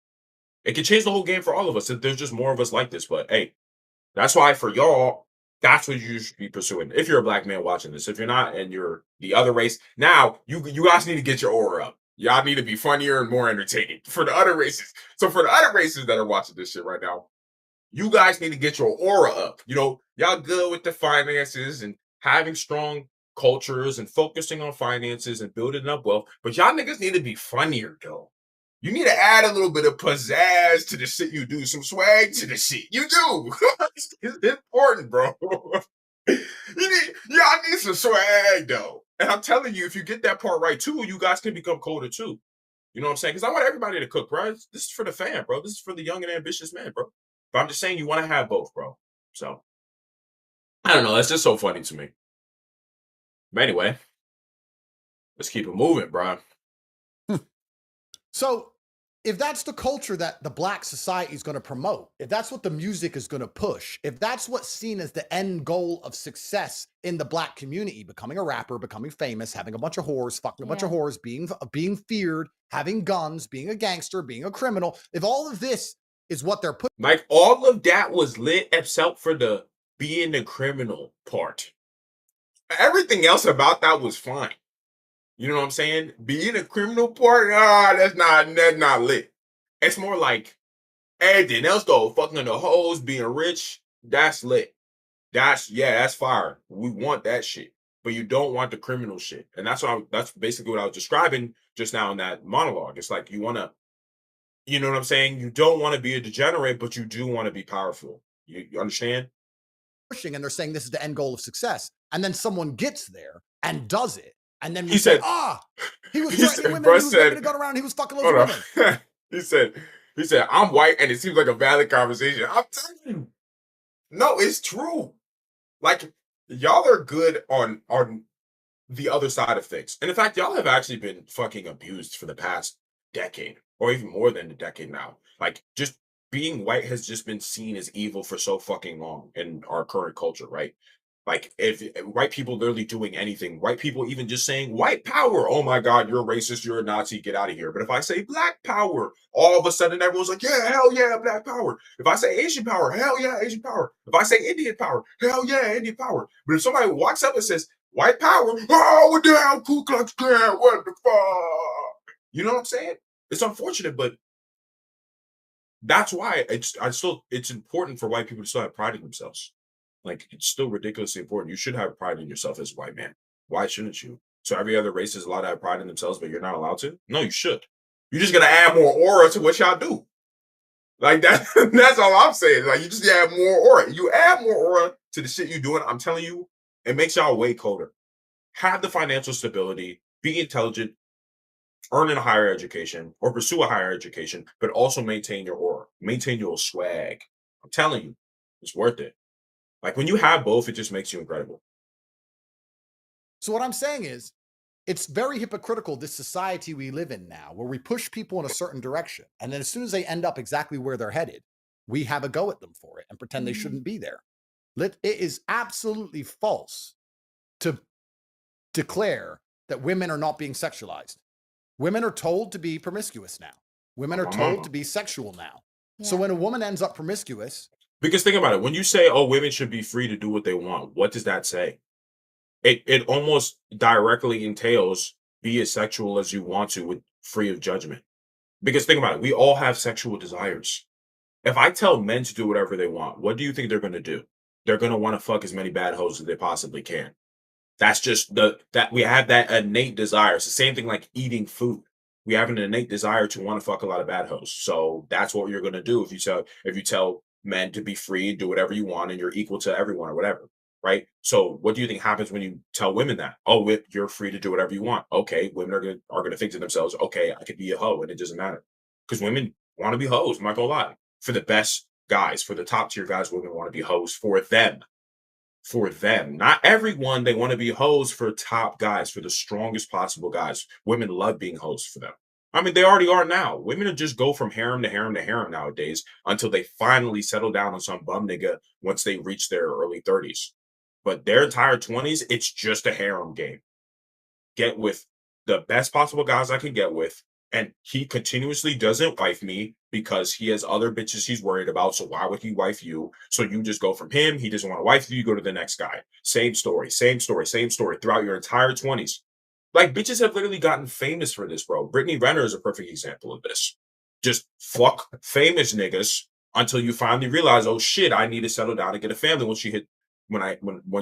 It can change the whole game for all of us if there's just more of us like this. But hey, that's why for y'all, that's what you should be pursuing. If you're a black man watching this, if you're not and you're the other race, now you guys need to get your aura up. Y'all need to be funnier and more entertaining for the other races. So for the other races that are watching this shit right now, you guys need to get your aura up. Y'all good with the finances and having strong cultures and focusing on finances and building up wealth. But y'all niggas need to be funnier though. You need to add a little bit of pizzazz to the shit you do, some swag to the shit you do. It's important, bro. Y'all need some swag though. And I'm telling you, if you get that part right too, you guys can become colder too. You know what I'm saying? Because I want everybody to cook, bro. This is for the fan, bro. This is for the young and ambitious man, bro. But I'm just saying you want to have both, bro. So I don't know. That's just so funny to me. But anyway, let's keep it moving, bro. So if that's the culture that the black society is going to promote, if that's what the music is going to push, if that's what's seen as the end goal of success in the black community, becoming a rapper, becoming famous, having a bunch of whores, fucking a bunch of whores, being feared, having guns, being a gangster, being a criminal, if all of this is what they're putting, like all of that was lit except for the being the criminal part. Everything else about that was fine. You know what I'm saying? Being a criminal part, that's not lit. It's more like everything else though. Fucking the hoes, being rich, that's lit. That's fire. We want that shit. But you don't want the criminal shit. And that's basically what I was describing just now in that monologue. It's like you wanna, you know what I'm saying? You don't want to be a degenerate, but you do want to be powerful. You understand? pushing, and they're saying this is the end goal of success. And then someone gets there and does it. And then he said, he was threatening women, he was waving a gun around, he was fucking those women. he said, I'm white, and it seems like a valid conversation. I'm telling you, no, it's true. Like, y'all are good on the other side of things. And in fact, y'all have actually been fucking abused for the past decade, or even more than a decade now. Like, just being white has just been seen as evil for so fucking long in our current culture, right? Like, if white people literally doing anything, white people even just saying white power, oh my God, you're a racist, you're a Nazi, get out of here. But if I say black power, all of a sudden everyone's like, yeah, hell yeah, black power. If I say Asian power, hell yeah, Asian power. If I say Indian power, hell yeah, Indian power. But if somebody walks up and says white power, oh, what the hell, Ku Klux Klan, what the fuck? You know what I'm saying? It's unfortunate, but that's why it's important for white people to still have pride in themselves. Like, it's still ridiculously important. You should have pride in yourself as a white man. Why shouldn't you? So every other race is allowed to have pride in themselves, but you're not allowed to? No, you should. You're just gonna add more aura to what y'all do. Like that, that's all I'm saying. Like, you just add more aura. You add more aura to the shit you're doing, I'm telling you, it makes y'all way colder. Have the financial stability, be intelligent, earn a higher education or pursue a higher education, but also maintain your aura, maintain your swag. I'm telling you, it's worth it. Like when you have both, it just makes you incredible. So what I'm saying is, it's very hypocritical, this society we live in now, where we push people in a certain direction. And then as soon as they end up exactly where they're headed, we have a go at them for it and pretend they shouldn't be there. It is absolutely false to declare that women are not being sexualized. Women are told to be promiscuous now. Women are told to be sexual now. So when a woman ends up promiscuous. Because think about it. When you say, oh, women should be free to do what they want, what does that say? It almost directly entails be as sexual as you want to with free of judgment. Because think about it. We all have sexual desires. If I tell men to do whatever they want, what do you think they're going to do? They're going to want to fuck as many bad hoes as they possibly can. That's just that we have that innate desire. It's the same thing like eating food. We have an innate desire to want to fuck a lot of bad hoes. So that's what you're going to do if you tell men to be free and do whatever you want and you're equal to everyone or whatever. Right. So what do you think happens when you tell women that? Oh, you're free to do whatever you want. Okay. Women are gonna think to themselves, okay, I could be a hoe and it doesn't matter. Because women want to be hoes. I'm not gonna lie. For the best guys, for the top tier guys, women want to be hoes for them. For them. Not everyone. They want to be hoes for top guys, for the strongest possible guys. Women love being hoes for them. I mean, they already are now. Women just go from harem to harem to harem nowadays until they finally settle down on some bum nigga once they reach their early 30s. But their entire 20s, it's just a harem game. Get with the best possible guys I can get with. And he continuously doesn't wife me because he has other bitches he's worried about. So why would he wife you? So you just go from him. He doesn't want to wife you. You go to the next guy. Same story, same story, same story throughout your entire 20s. Like bitches have literally gotten famous for this, bro. Brittany Renner is a perfect example of this. Just fuck famous niggas until you finally realize, oh shit, I need to settle down and get a family when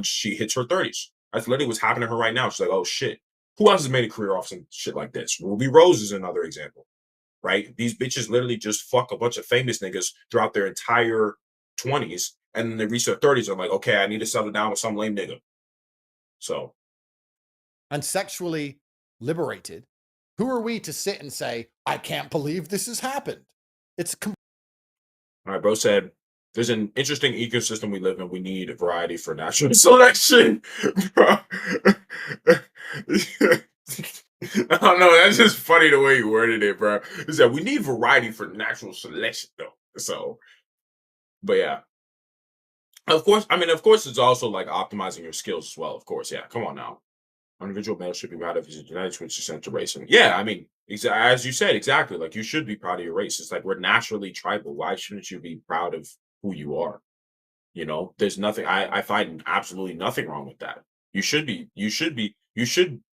she hits her 30s. That's literally what's happening to her right now. She's like, oh shit. Who else has made a career off some shit like this? Ruby Rose is another example, right? These bitches literally just fuck a bunch of famous niggas throughout their entire 20s, and then they reach their 30s and like, okay, I need to settle down with some lame nigga. So. And sexually liberated. Who are we to sit and say, I can't believe this has happened? It's all right, bro said, there's an interesting ecosystem we live in. We need a variety for natural selection. Bro. I don't know. That's just funny the way you worded it, bro. He said we need variety for natural selection, though. So, but yeah. Of course, it's also like optimizing your skills as well. Of course, yeah. Come on now. Individual male should be proud of his genetics, which is sent to race. And yeah, I mean, as you said, exactly. Like you should be proud of your race. It's like we're naturally tribal. Why shouldn't you be proud of who you are? You know, there's nothing. I find absolutely nothing wrong with that. You should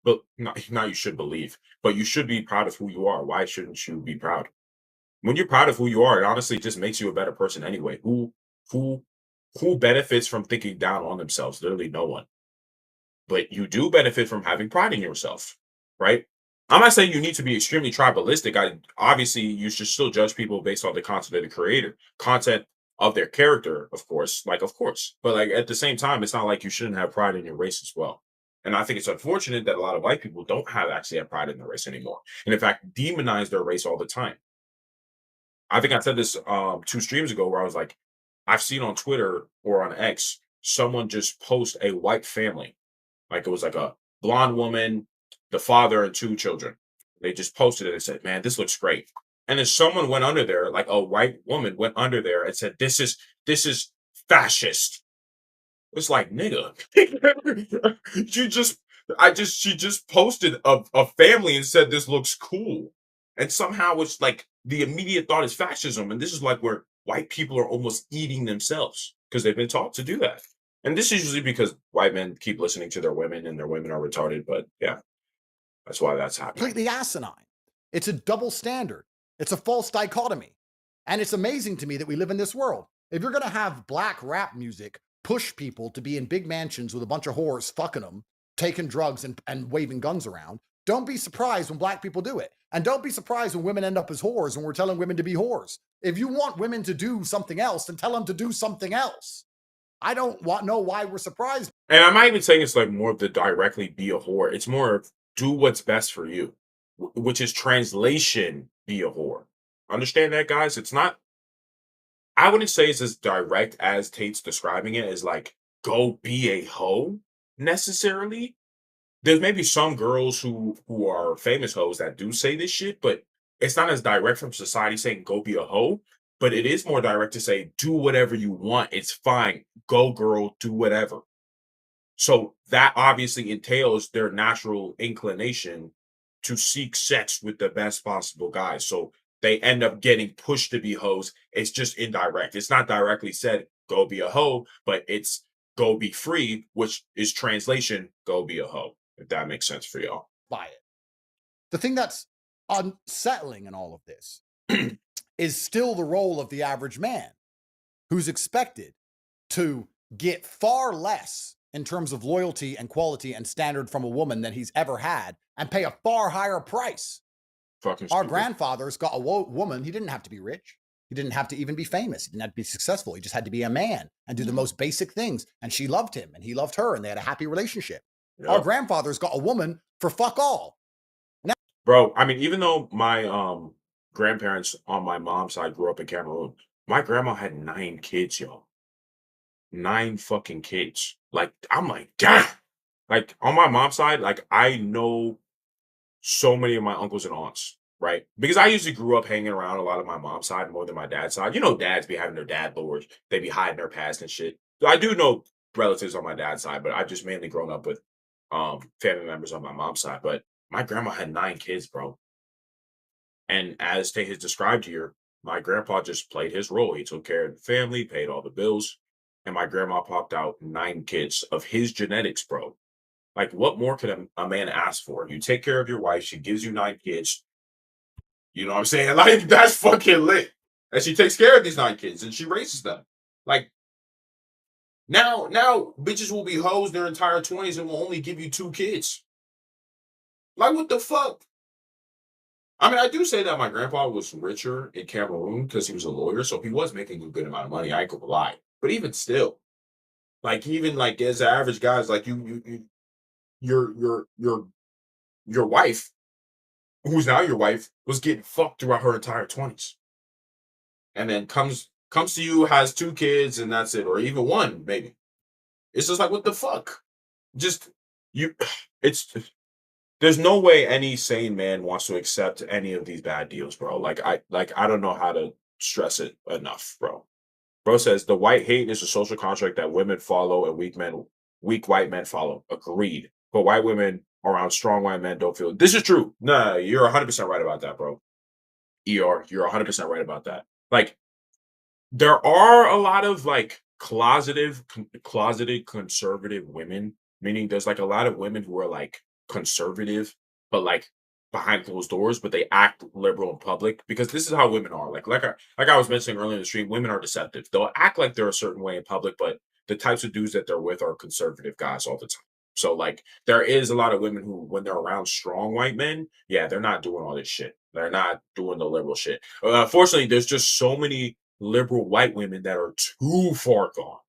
but not you should believe, but you should be proud of who you are. Why shouldn't you be proud? When you're proud of who you are, it honestly just makes you a better person anyway. Who benefits from thinking down on themselves? Literally no one. But you do benefit from having pride in yourself, right? I'm not saying you need to be extremely tribalistic. Obviously you should still judge people based on the content of their character, of course. But like at the same time, it's not like you shouldn't have pride in your race as well. And I think it's unfortunate that a lot of white people don't actually have pride in their race anymore. And in fact, demonize their race all the time. I think I said this 2 streams ago where I was like, I've seen on Twitter or on X, someone just post a white family. Like it was like a blonde woman, the father, and 2 children. They just posted it and said, man, this looks great. And then someone went under there, like a white woman went under there and said, this is fascist. It's like, nigga, she just posted a family and said, this looks cool. And somehow it's like the immediate thought is fascism. And this is like where white people are almost eating themselves because they've been taught to do that. And this is usually because white men keep listening to their women and their women are retarded. But yeah, that's why that's happening. Completely asinine. It's a double standard. It's a false dichotomy. And it's amazing to me that we live in this world. If you're going to have black rap music push people to be in big mansions with a bunch of whores fucking them, taking drugs and waving guns around, don't be surprised when black people do it. And don't be surprised when women end up as whores when we're telling women to be whores. If you want women to do something else, then tell them to do something else. I don't know why we're surprised. And I'm not even saying it's like more of the directly be a whore. It's more of do what's best for you. which is translation, be a whore. Understand that, guys? It's not, I wouldn't say it's as direct as Tate's describing it as like, go be a hoe necessarily. There's maybe some girls who are famous hoes that do say this shit, but it's not as direct from society saying go be a hoe. But it is more direct to say do whatever you want. It's fine. Go girl, do whatever. So that obviously entails their natural inclination to seek sex with the best possible guys. So they end up getting pushed to be hoes. It's just indirect. It's not directly said, go be a hoe, but it's go be free, which is translation, go be a hoe, if that makes sense for y'all. By it. The thing that's unsettling in all of this is still the role of the average man, who's expected to get far less in terms of loyalty and quality and standard from a woman than he's ever had, and pay a far higher price. Fucking Our stupid. grandfathers got a woman. He didn't have to be rich. He didn't have to even be famous. He didn't have to be successful. He just had to be a man and do the most basic things. And she loved him and he loved her and they had a happy relationship. Yep. Our grandfathers got a woman for fuck all. Bro, I mean, even though my grandparents on my mom's side grew up in Cameroon, my grandma had 9 kids, yo. 9 fucking kids. Like, I'm like, damn. Like, on my mom's side, like, I know so many of my uncles and aunts, right? Because I usually grew up hanging around a lot of my mom's side more than my dad's side. You know, dads be having their dad lords. They be hiding their past and shit. So I do know relatives on my dad's side, but I've just mainly grown up with family members on my mom's side. But my grandma had 9 kids, bro. And as Tate has described here, my grandpa just played his role. He took care of the family, paid all the bills, and my grandma popped out 9 kids of his genetics, bro. Like, what more could a man ask for? You take care of your wife, she gives you 9 kids. You know what I'm saying? Like, that's fucking lit. And she takes care of these 9 kids and she raises them. Like, now bitches will be hoes their entire 20s and will only give you 2 kids. Like, what the fuck? I mean, I do say that my grandpa was richer in Cameroon because he was a lawyer, so he was making a good amount of money. I ain't gonna lie. But even still, like, even like as the average guys, like your wife, who's now your wife, was getting fucked throughout her entire 20s. And then comes to you, has 2 kids, and that's it, or even 1, maybe. It's just like, what the fuck? Just there's no way any sane man wants to accept any of these bad deals, bro. Like I don't know how to stress it enough, bro. Bro says the white hate is a social contract that women follow and weak white men follow. Agreed. But white women around strong white men don't feel. This is true. Nah, you're 100% right about that, bro. You're 100% right about that. Like, there are a lot of like closeted conservative women, meaning there's like a lot of women who are like conservative, but like behind closed doors, but they act liberal in public because this is how women are. Like I was mentioning earlier in the stream, women are deceptive. They'll act like they're a certain way in public, but the types of dudes that they're with are conservative guys all the time. So like there is a lot of women who, when they're around strong white men, yeah, they're not doing all this shit. They're not doing the liberal shit. Fortunately, there's just so many liberal white women that are too far gone,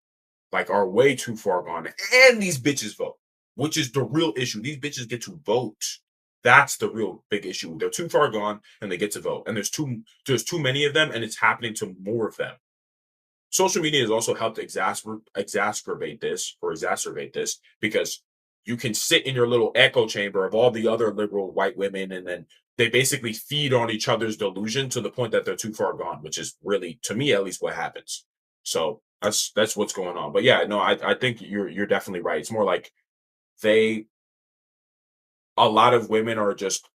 like are way too far gone, and these bitches vote, which is the real issue. These bitches get to vote. That's the real big issue. They're too far gone and they get to vote, and there's too many of them, and it's happening to more of them. Social media has also helped exacerbate this because you can sit in your little echo chamber of all the other liberal white women, and then they basically feed on each other's delusion to the point that they're too far gone, which is really, to me at least, what happens. So that's what's going on. But yeah, no, I think you're definitely right. It's more like a lot of women are just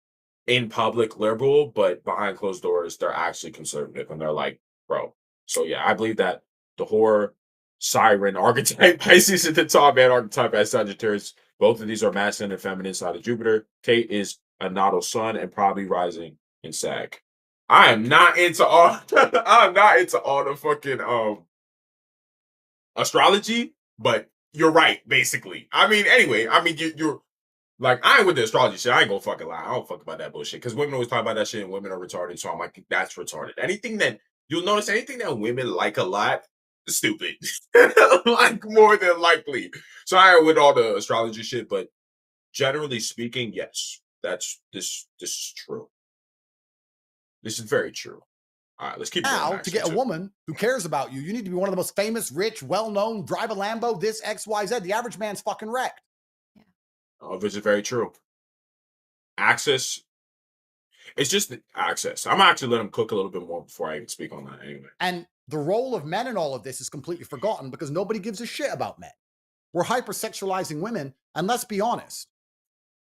in public liberal, but behind closed doors, they're actually conservative, and they're like, bro. So yeah, I believe that the whore, siren archetype, Pisces at the top, man archetype as Sagittarius, both of these are masculine and feminine side of Jupiter. Tate is a natal sun and probably rising in Sag. I am not into all I'm not into all the fucking astrology, but you're right, basically. I mean, anyway, I mean you're like, I ain't with the astrology shit. I ain't gonna fucking lie. I don't fuck about that bullshit. Because women always talk about that shit and women are retarded. So I'm like, that's retarded. Anything that women like a lot, stupid. Like, more than likely. So I ain't with all the astrology shit, but generally speaking, yes. this is true. This is very true. All right, let's keep going. Now, to get a woman who cares about you, you need to be one of the most famous, rich, well-known, drive a Lambo, this, X, Y, Z. The average man's fucking wrecked. Yeah. Oh, this is very true. Access. It's just access. I'm actually let him cook a little bit more before I even speak on that anyway. And the role of men in all of this is completely forgotten because nobody gives a shit about men. We're hypersexualizing women, and let's be honest.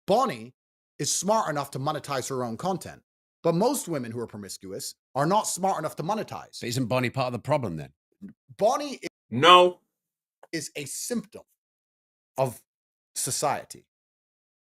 Bonnie is smart enough to monetize her own content. But most women who are promiscuous are not smart enough to monetize. But isn't Bonnie part of the problem then? Bonnie is a symptom of society.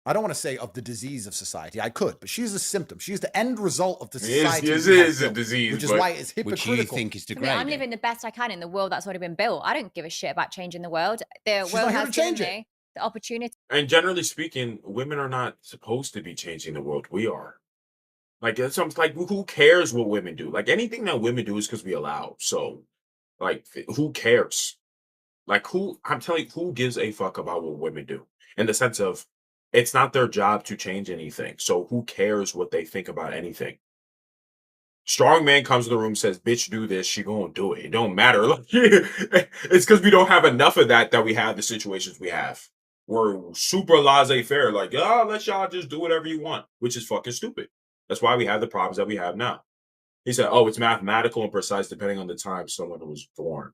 I don't want to say of the disease of society. I could, but she's a symptom. She's the end result of the society. It is a disease, which is why it's hypocritical. Which you think is degrading. I'm living the best I can in the world that's already been built. I don't give a shit about changing the world. The She's world not here has to change given it. me the opportunity. And generally speaking, women are not supposed to be changing the world. We are. Like, it's like, who cares what women do? Like, anything that women do is because we allow. So, like, who cares? Like, I'm telling you, who gives a fuck about what women do? In the sense of, it's not their job to change anything. So who cares what they think about anything? Strong man comes to the room, says, bitch, do this. She gonna do it. It don't matter. Like, it's because we don't have enough of that we have the situations we have. We're super laissez-faire. Like, let y'all just do whatever you want, which is fucking stupid. That's why we have the problems that we have now. He said, oh, it's mathematical and precise depending on the time someone was born.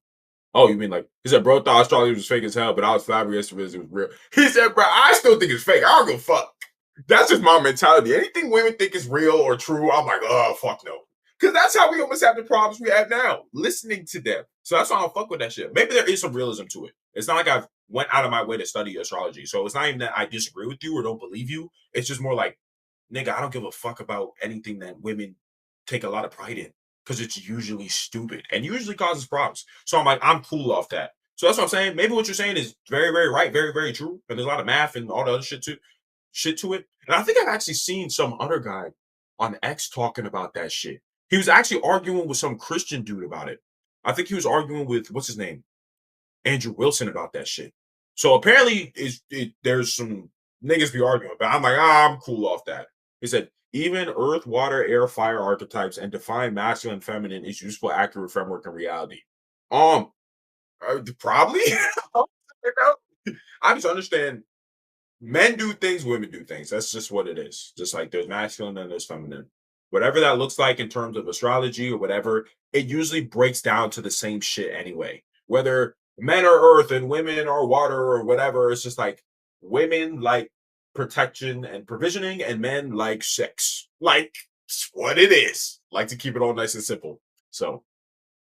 Oh, you mean like, he said, bro thought astrology was fake as hell, but I was flabbergasted because it was real. He said, bro, I still think it's fake. I don't give a fuck. That's just my mentality. Anything women think is real or true, I'm like, oh, fuck no. Because that's how we almost have the problems we have now, listening to them. So that's why I don't fuck with that shit. Maybe there is some realism to it. It's not like I've went out of my way to study astrology. So it's not even that I disagree with you or don't believe you. It's just more like, nigga, I don't give a fuck about anything that women take a lot of pride in. Because it's usually stupid and usually causes problems. So I'm like, I'm cool off that. So that's what I'm saying. Maybe what you're saying is very, very right, very, very true. And there's a lot of math and all the other shit to it. And I think I've actually seen some other guy on X talking about that shit. He was actually arguing with some Christian dude about it. I think he was arguing with, what's his name? Andrew Wilson about that shit. So apparently there's some niggas be arguing, but I'm like, I'm cool off that. He said, even earth, water, air, fire archetypes and define masculine and feminine is useful, accurate framework in reality. Probably. I just understand men do things, women do things. That's just what it is. Just like there's masculine and there's feminine. Whatever that looks like in terms of astrology or whatever, it usually breaks down to the same shit anyway. Whether men are earth and women are water or whatever, it's just like women like protection and provisioning and men like sex. Like, it's what it is. Like to keep it all nice and simple. So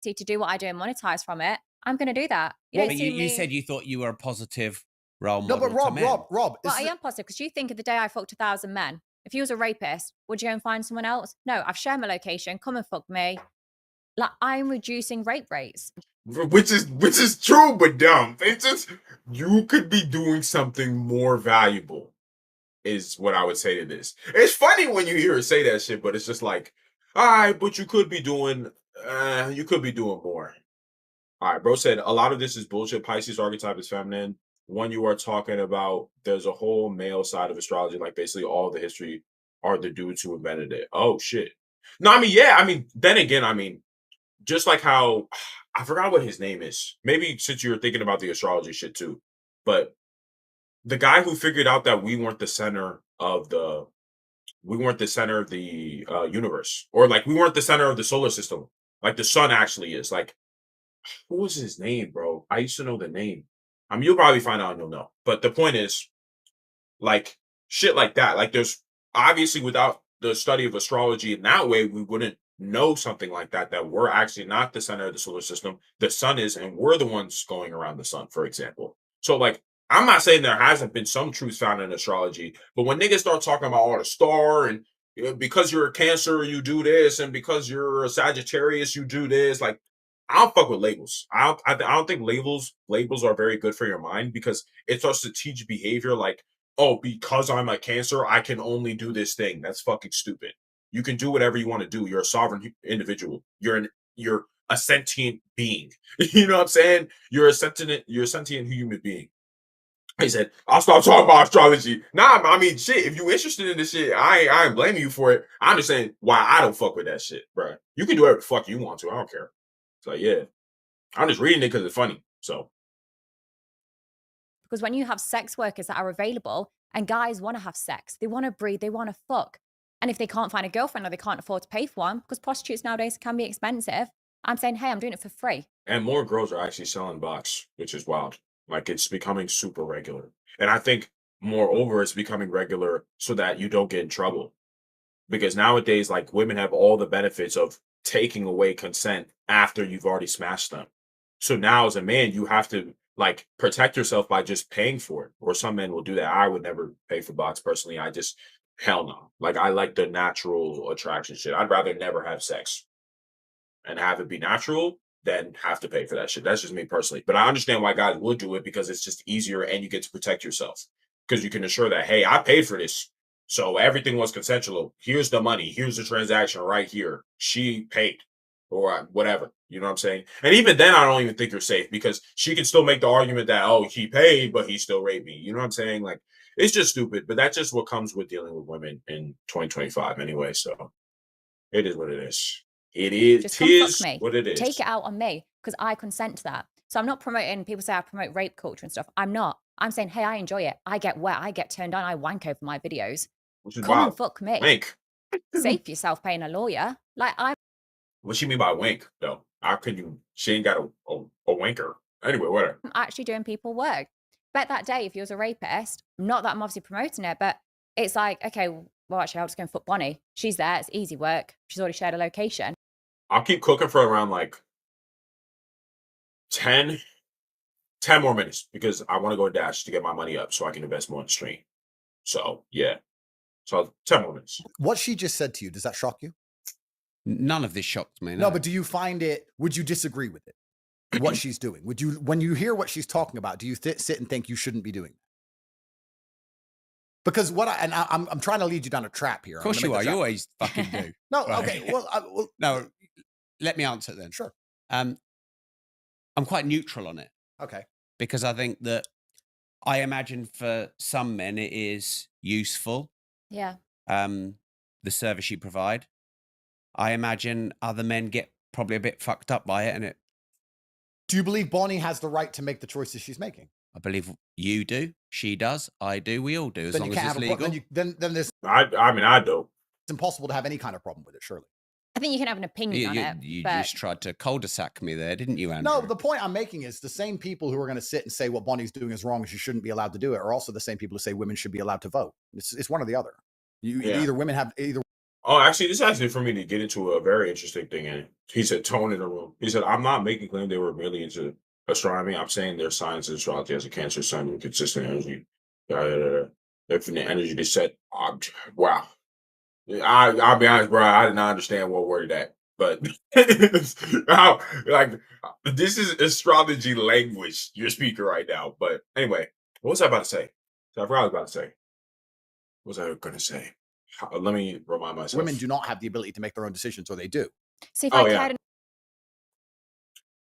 to do what I do and monetize from it, I'm going to do that. You said you thought you were a positive role model. No, but Rob. Well, I am positive because you think of the day I fucked 1,000 men. If you was a rapist, would you go and find someone else? No, I've shared my location. Come and fuck me. Like, I'm reducing rape rates. Which is true, but dumb. It's just, you could be doing something more valuable, is what I would say to this. It's funny when you hear her say that shit, but it's just like, all right, but you could be doing more. All right, bro said a lot of this is bullshit. Pisces archetype is feminine. One you are talking about, there's a whole male side of astrology, like basically all the history are the dudes who invented it. Oh shit. No, I mean, yeah, I mean, then again, I mean, just like how I forgot what his name is. Maybe since you were thinking about the astrology shit too, but the guy who figured out that we weren't the center of the universe, or like we weren't the center of the solar system, like the sun actually is. Like, what was his name, bro? I used to know the name. I mean, you'll probably find out and you'll know. But the point is, like, shit like that. Like, there's obviously without the study of astrology in that way, we wouldn't know something like that, that we're actually not the center of the solar system. The sun is, and we're the ones going around the sun, for example. So, like, I'm not saying there hasn't been some truth found in astrology, but when niggas start talking about all the star and because you're a Cancer, you do this, and because you're a Sagittarius, you do this, like, I don't fuck with labels. I don't think labels are very good for your mind because it starts to teach behavior like, oh, because I'm a Cancer, I can only do this thing. That's fucking stupid. You can do whatever you want to do. You're a sovereign individual. You're a sentient being. You know what I'm saying? You're a sentient human being. He said, I'll stop talking about astrology. Nah, I mean, shit, if you interested in this shit, I ain't blaming you for it. I'm just saying why I don't fuck with that shit, bro. You can do whatever the fuck you want to. I don't care. It's like, yeah. I'm just reading it because it's funny. So Because when you have sex workers that are available and guys want to have sex, they want to breed, they want to fuck. And if they can't find a girlfriend or they can't afford to pay for one, because prostitutes nowadays can be expensive, I'm saying, hey, I'm doing it for free. and more girls are actually selling bots, which is wild. Like it's becoming super regular. And I think moreover, it's becoming regular so that you don't get in trouble. Because nowadays, like women have all the benefits of taking away consent after you've already smashed them. So now as a man, you have to like protect yourself by just paying for it. Or some men will do that. I would never pay for bots personally. I just hell no. Like I like the natural attraction shit. I'd rather never have sex and have it be natural than have to pay for that shit. That's just me personally. But I understand why guys would do it because it's just easier and you get to protect yourself. Because you can assure that, hey, I paid for this. So everything was consensual. Here's the money. Here's the transaction right here. She paid or whatever. You know what I'm saying? And even then, I don't even think you're safe because she can still make the argument that, oh, he paid, but he still raped me. You know what I'm saying? Like, it's just stupid. But that's just what comes with dealing with women in 2025 anyway. So it is what it is. It is, Just come fuck me. what it is. Take it out on me because I consent to that. So I'm not promoting, people say I promote rape culture and stuff. I'm not. I'm saying, hey, I enjoy it. I get wet. I get turned on. I wank over my videos. Which is Come wild. and fuck me. Wink. Save yourself paying a lawyer. Like, I'm What she mean by wink, though? How could you? She ain't got a wanker. Anyway, whatever. actually doing people work. Bet that day, if you was a rapist, not that I'm obviously promoting it, but it's like, okay, well, actually, I'll just go and fuck Bonnie. She's there. It's easy work. She's already shared a location. I'll keep cooking for around like 10 more minutes because I want to go dash to get my money up so I can invest more in the stream. So, yeah. So, 10 more minutes. What she just said to you, does that shock you? None of this shocks me. No, but do you find it, would you disagree with it? What she's doing? Would you, when you hear what she's talking about, do you sit and think you shouldn't be doing that? Because I'm trying to lead you down a trap here. Of course you are. You always fucking do. No, Right. okay. Well, No, let me answer then. sure. I'm quite neutral on it Okay. because I think that I imagine for some men it is useful, Yeah. the service you provide. I imagine other men get probably a bit fucked up by it, and Do you believe Bonnie has the right to make the choices she's making? I believe you do, she does, I do, we all do, as Then long you as can't it's have a legal. then there's I mean, I do. it's impossible to have any kind of problem with it, surely. I think you can have an opinion on it. You but just tried to cul-de-sac me there, didn't you, Andrew? No, the point I'm making is the same people who are going to sit and say what Bonnie's doing is wrong and she shouldn't be allowed to do it are also the same people who say women should be allowed to vote. It's one or the other. Yeah. Either women have either. Oh, actually, this is actually for me to get into a very interesting thing. And he said, tone in the room. He said, I'm not making claim they were really into astronomy. I'm saying their science and astrology as a Cancer sun with consistent energy. Infinite energy they said, wow. I'll be honest, bro. I did not understand what word that, but like this is astrology language you're speaking right now. But anyway, what was I about to say? So I forgot what I was about to say. What was I going to say? Let me remind myself. Women do not have the ability to make their own decisions, or they do. so if Oh, I yeah. cared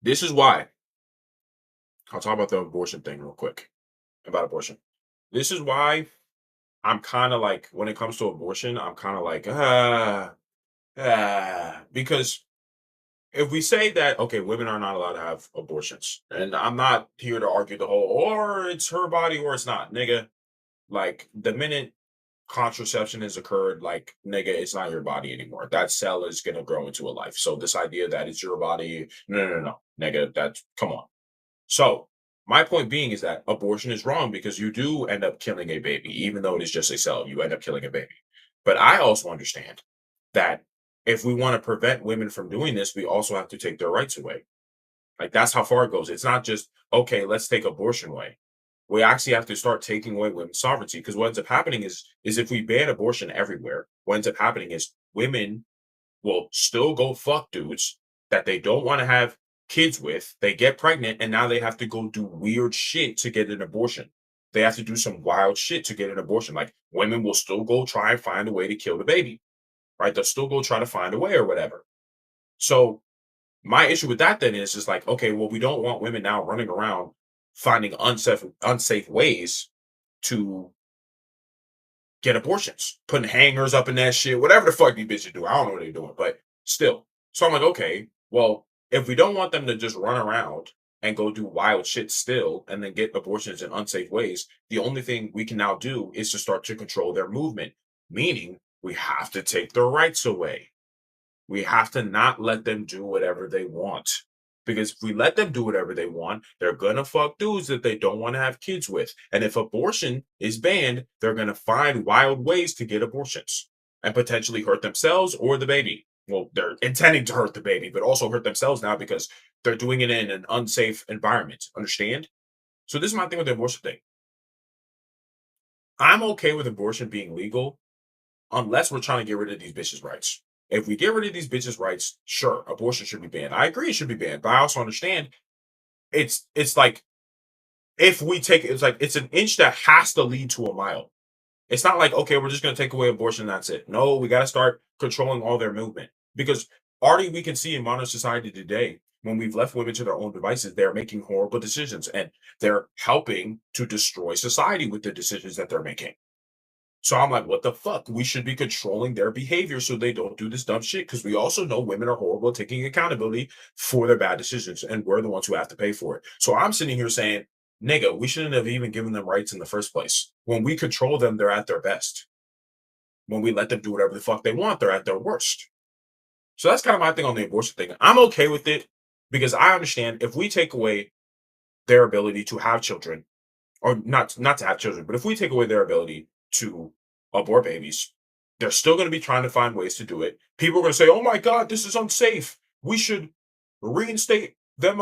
This is why. I'll talk about the abortion thing real quick. About abortion. This is why I'm kind of like, when it comes to abortion, I'm kind of like, because if we say that, okay, women are not allowed to have abortions, and I'm not here to argue the whole, or it's her body or it's not, nigga. Like, the minute contraception has occurred, like, nigga, it's not your body anymore. That cell is going to grow into a life. So this idea that it's your body, no, nigga, that's, come on. So my point being is that abortion is wrong because you do end up killing a baby, even though it is just a cell, you end up killing a baby. But I also understand that if we want to prevent women from doing this, we also have to take their rights away. Like that's how far it goes. It's not just, okay, let's take abortion away. We actually have to start taking away women's sovereignty because what ends up happening is if we ban abortion everywhere, what ends up happening is women will still go fuck dudes that they don't want to have kids with. They get pregnant and now they have to go do weird shit to get an abortion. They have to do some wild shit to get an abortion. Like women will still go try and find a way to kill the baby, right? They'll still go try to find a way or whatever. So my issue with that then is just like, okay, well, we don't want women now running around finding unsafe ways to get abortions, putting hangers up in that shit, whatever the fuck these bitches do. I don't know what they're doing, but still. So I'm like, okay, well, if we don't want them to just run around and go do wild shit still and then get abortions in unsafe ways, the only thing we can now do is to start to control their movement, meaning we have to take their rights away. We have to not let them do whatever they want. Because if we let them do whatever they want, they're gonna fuck dudes that they don't want to have kids with. And if abortion is banned, they're gonna find wild ways to get abortions and potentially hurt themselves or the baby. Well, they're intending to hurt the baby, but also hurt themselves now because they're doing it in an unsafe environment. Understand? So this is my thing with the abortion thing. I'm okay with abortion being legal unless we're trying to get rid of these bitches' rights. If we get rid of these bitches' rights, sure, abortion should be banned. I agree it should be banned, but I also understand it's like if we take it's like it's an inch that has to lead to a mile. It's not like, okay, we're just gonna take away abortion, and that's it. No, we gotta start controlling all their movement. Because already we can see in modern society today, when we've left women to their own devices, they're making horrible decisions and they're helping to destroy society with the decisions that they're making. So I'm like, what the fuck? We should be controlling their behavior so they don't do this dumb shit. Because we also know women are horrible at taking accountability for their bad decisions, and we're the ones who have to pay for it. So I'm sitting here saying, nigga, we shouldn't have even given them rights in the first place. When we control them, they're at their best. When we let them do whatever the fuck they want, they're at their worst. So that's kind of my thing on the abortion thing. I'm okay with it because I understand if we take away their ability to have children, or not to have children, but if we take away their ability to abort babies, they're still going to be trying to find ways to do it. People are going to say, "Oh my God, this is unsafe. We should reinstate them,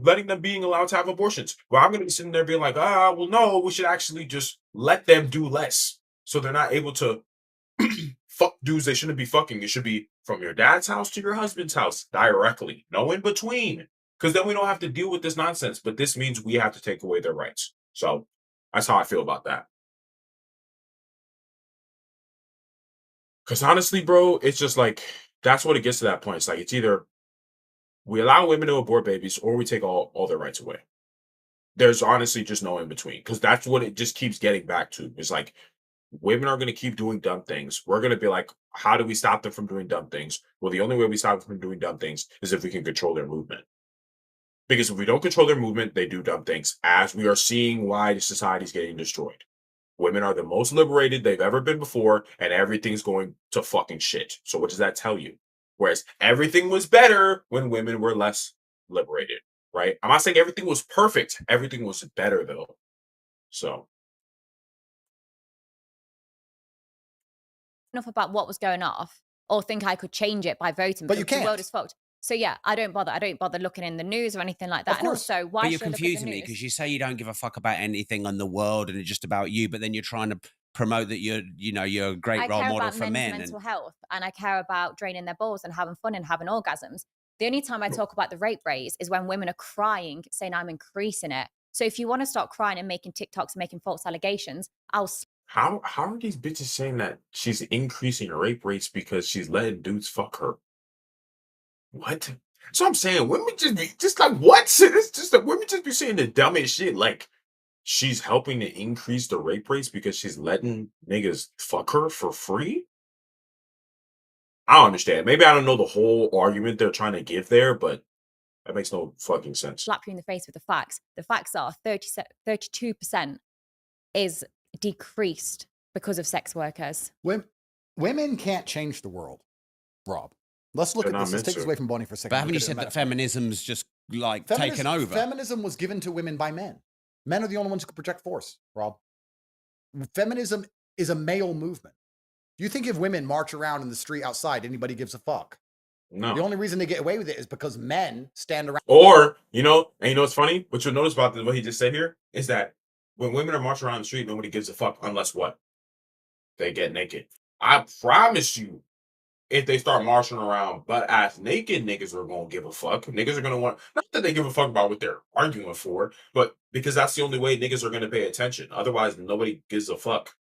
letting them being allowed to have abortions." Well, I'm going to be sitting there being like, well, no, we should actually just let them do less, so they're not able to fuck dudes they shouldn't be fucking. It should be from your dad's house to your husband's house directly, no in between, because then we don't have to deal with this nonsense. But this means we have to take away their rights. So that's how I feel about that. Because honestly, bro, it's just like that's what it gets to that point. It's like it's either we allow women to abort babies or we take all their rights away. There's honestly just no in between because that's what it just keeps getting back to. It's like women are going to keep doing dumb things. We're going to be like, how do we stop them from doing dumb things? Well, the only way we stop them from doing dumb things is if we can control their movement. Because if we don't control their movement, they do dumb things, as we are seeing why the society is getting destroyed. Women are the most liberated they've ever been before, and everything's going to fucking shit. So what does that tell you? Whereas everything was better when women were less liberated, right? I'm not saying everything was perfect. Everything was better, though. So enough about what was going off or think I could change it by voting But you because the world can't. is fucked. So yeah, I don't bother. I don't bother looking in the news or anything like that. Of course. And also, why But you're should I look at the confusing me news? because you say you don't give a fuck about anything on the world and it's just about you, but then you're trying to promote that you're a great I role care model about for men's men. mental health, and I care about draining their balls and having fun and having orgasms. The only time I talk about the rape rates is when women are crying, saying I'm increasing it. So if you want to start crying and making TikToks and making false allegations, how are these bitches saying that she's increasing rape rates because she's letting dudes fuck her? What? So I'm saying women just be just like what? It's just that women just be saying the dumbest shit. Like she's helping to increase the rape rates because she's letting niggas fuck her for free. I don't understand. Maybe I don't know the whole argument they're trying to give there, but that makes no fucking sense. slap you in the face with the facts. The facts are 32% is decreased because of sex workers. Women can't change the world, Rob. Let's look They're at not this. Let's meant take this to. away from Bonnie for a second. But haven't Look you at it in said a that metaphor. feminism's just like taken over? Feminism was given to women by men. Men are the only ones who can project force, Rob. Feminism is a male movement. You think if women march around in the street outside, anybody gives a fuck? No. The only reason they get away with it is because men stand around. Or, and you know what's funny? What you'll notice about what he just said here is that when women are marching around the street, nobody gives a fuck unless what? They get naked. I promise you, if they start marching around butt ass naked, niggas are gonna give a fuck. Niggas are gonna want, not that they give a fuck about what they're arguing for, but because that's the only way niggas are gonna pay attention. Otherwise, nobody gives a fuck.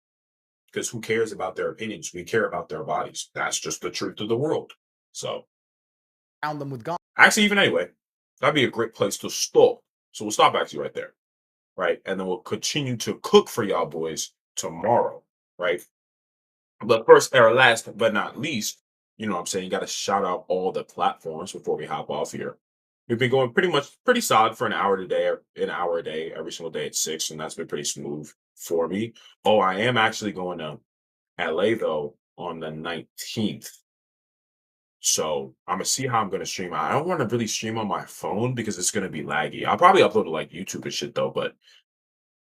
Because who cares about their opinions? We care about their bodies. That's just the truth of the world. So Them with guns. actually, even anyway, that'd be a great place to stop. So we'll stop actually right there. right? And then we'll continue to cook for y'all boys tomorrow, right? But first or last but not least, you know what I'm saying? You got to shout out all the platforms before we hop off here. We've been going pretty solid for an hour a day, every single day at 6, and that's been pretty smooth for me. Oh, I am actually going to LA though on the 19th. So I'm gonna see how I'm gonna stream. I don't want to really stream on my phone because it's gonna be laggy. I'll probably upload to like YouTube and shit though, but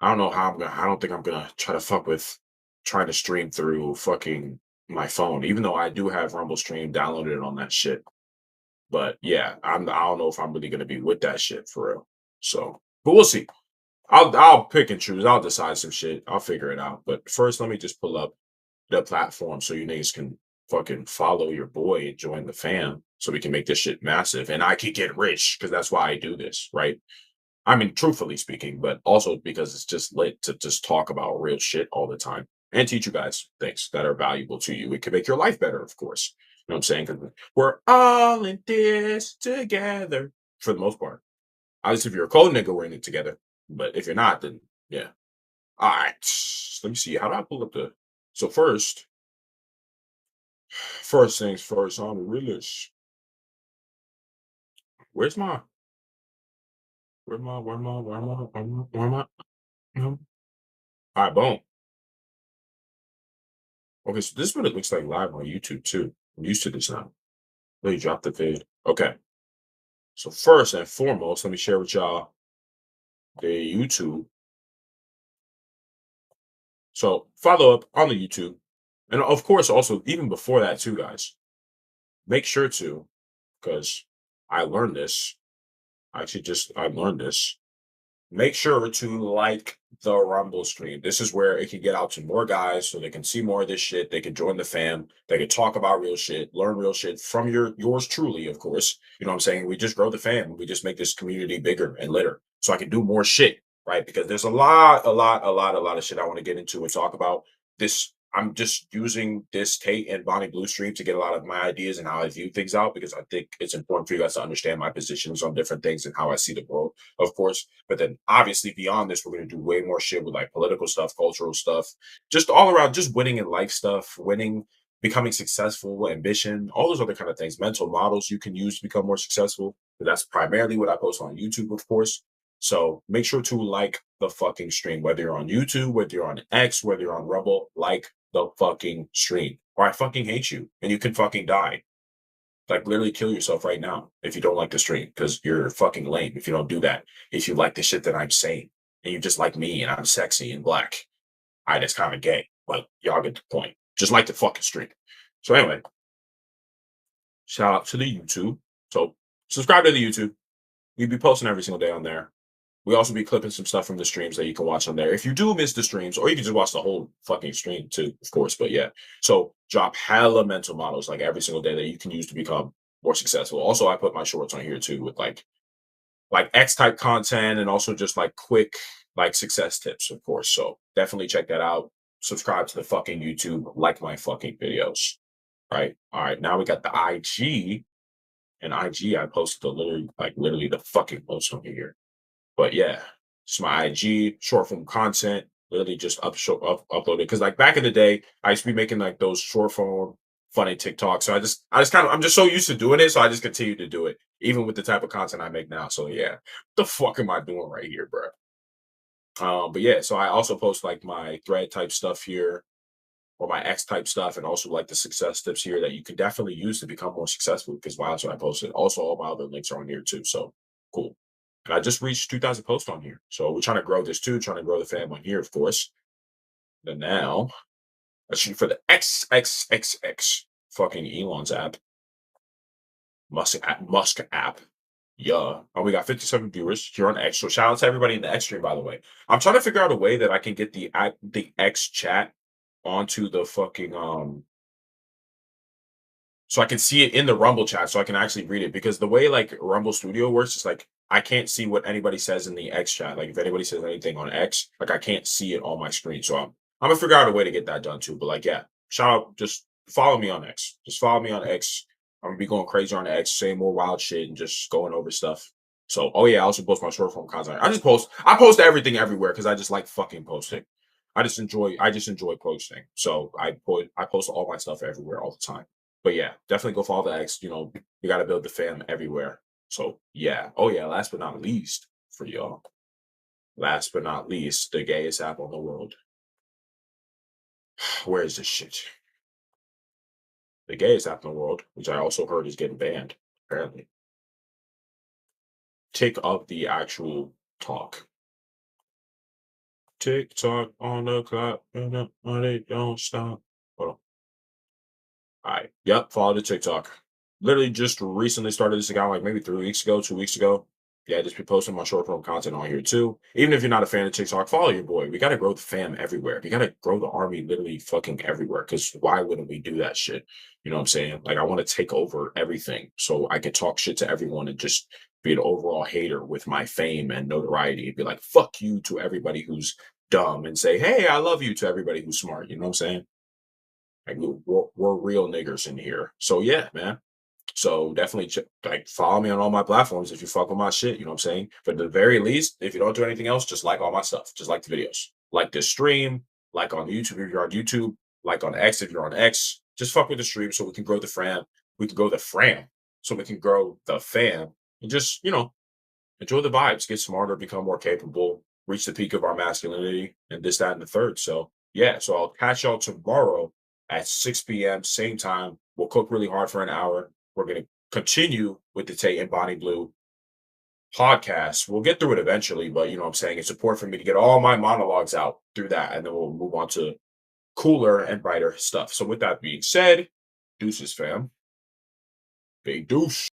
I don't know how I'm gonna. I don't think I'm gonna try to fuck with trying to stream through fucking my phone, even though I do have Rumble Stream downloaded on that shit. But yeah, I don't know if I'm really gonna be with that shit for real. So, but we'll see. I'll pick and choose. I'll decide some shit. I'll figure it out. But first, let me just pull up the platform so you niggas can fucking follow your boy and join the fam so we can make this shit massive and I can get rich because that's why I do this, right? I mean, truthfully speaking, but also because it's just lit to just talk about real shit all the time and teach you guys things that are valuable to you. It can make your life better, of course. You know what I'm saying? Because we're all in this together for the most part. Obviously, if you're a cold nigga, we're in it together. But if you're not, then yeah. All right. Let me see. How do I pull up the. So, first things first, I'm the realist. Where's my. Where am I? All right, boom. Okay, so this is what it looks like live on YouTube too. I'm used to this now. Let me drop the vid. Okay. So first and foremost, let me share with y'all the YouTube. So follow up on the YouTube. And of course, also even before that too, guys, make sure to, because I learned this. I learned this. Make sure to like the Rumble stream. This is where it can get out to more guys so they can see more of this shit. They can join the fam. They can talk about real shit, learn real shit from yours truly, of course. You know what I'm saying? We just grow the fam. We just make this community bigger and litter so I can do more shit, right? Because there's a lot of shit I want to get into and talk about. This I'm just using this Tate and Bonnie Blue stream to get a lot of my ideas and how I view things out because I think it's important for you guys to understand my positions on different things and how I see the world, of course. But then obviously beyond this, we're going to do way more shit with like political stuff, cultural stuff, just all around, just winning in life stuff, winning, becoming successful, ambition, all those other kind of things, mental models you can use to become more successful. That's primarily what I post on YouTube, of course. So make sure to like the fucking stream, whether you're on YouTube, whether you're on X, whether you're on Rumble, like the fucking stream, or I fucking hate you and you can fucking die. Like literally kill yourself right now if you don't like the stream because you're fucking lame if you don't do that. If you like the shit that I'm saying and you just like me and I'm sexy and black, that's kind of gay. But y'all get the point. Just like the fucking stream. So anyway, shout out to the YouTube. So subscribe to the YouTube. We be posting every single day on there. We also be clipping some stuff from the streams that you can watch on there. If you do miss the streams, or you can just watch the whole fucking stream too, of course. But yeah, so drop hella mental models like every single day that you can use to become more successful. Also, I put my shorts on here too with like X type content and also just like quick like success tips, of course. So definitely check that out. Subscribe to the fucking YouTube, like my fucking videos. Right. All right. Now we got the IG. And IG, I posted literally the fucking post on here. But yeah, it's my IG, short form content, literally just upload it. Because like back in the day, I used to be making like those short form funny TikToks. So I'm just so used to doing it. So I just continue to do it, even with the type of content I make now. So yeah, what the fuck am I doing right here, bro? But yeah, so I also post like my thread type stuff here or my X type stuff, and also like the success tips here that you can definitely use to become more successful because wow, that's what I posted. Also, all my other links are on here too. So cool. And I just reached 2,000 posts on here. So we're trying to grow this too, trying to grow the fam on here, of course. And now, let's shoot for the XXXX fucking Elon's app. Musk app. Yeah. Oh, we got 57 viewers here on X. So shout out to everybody in the X stream, by the way. I'm trying to figure out a way that I can get the X chat onto the fucking so I can see it in the Rumble chat so I can actually read it because the way like Rumble Studio works is like I can't see what anybody says in the X chat. Like if anybody says anything on X, like I can't see it on my screen. So I'm gonna figure out a way to get that done too. But like yeah, shout out, just follow me on X. Just follow me on X. I'm gonna be going crazy on X, saying more wild shit and just going over stuff. So, oh yeah, I also post my short form content. I post everything everywhere because I just like fucking posting. I just enjoy posting. So I post all my stuff everywhere all the time. But yeah, definitely go follow the X. You know, you gotta build the fam everywhere. So yeah. Oh yeah, last but not least for y'all. Last but not least, the gayest app on the world. Where is this shit? The gayest app in the world, which I also heard is getting banned, apparently. Take up the actual talk. TikTok on the clock, and it don't stop. Hold on. All right. Yep. Follow the TikTok. Literally just recently started this account, like maybe 3 weeks ago, 2 weeks ago. Yeah, just be posting my short form content on here too. Even if you're not a fan of TikTok, follow your boy. We gotta grow the fam everywhere. We gotta grow the army literally fucking everywhere. Cause why wouldn't we do that shit? You know what I'm saying? Like I want to take over everything so I can talk shit to everyone and just be an overall hater with my fame and notoriety. Be like, fuck you to everybody who's dumb and say, hey, I love you to everybody who's smart. You know what I'm saying? Like we're real niggers in here. So yeah, man. So definitely like follow me on all my platforms if you fuck with my shit. You know what I'm saying? But at the very least, if you don't do anything else, just like all my stuff. Just like the videos. Like this stream, like on YouTube if you're on YouTube, like on X if you're on X. Just fuck with the stream so we can grow the fram. We can grow the fram. So we can grow the fam. And just, you know, enjoy the vibes, get smarter, become more capable, reach the peak of our masculinity, and this, that, and the third. So yeah, so I'll catch y'all tomorrow at 6 p.m. same time. We'll cook really hard for an hour. We're gonna continue with the Tate and Bonnie Blue podcast. We'll get through it eventually, but you know what I'm saying? It's important for me to get all my monologues out through that, and then we'll move on to cooler and brighter stuff. So with that being said, deuces fam. Big deuce.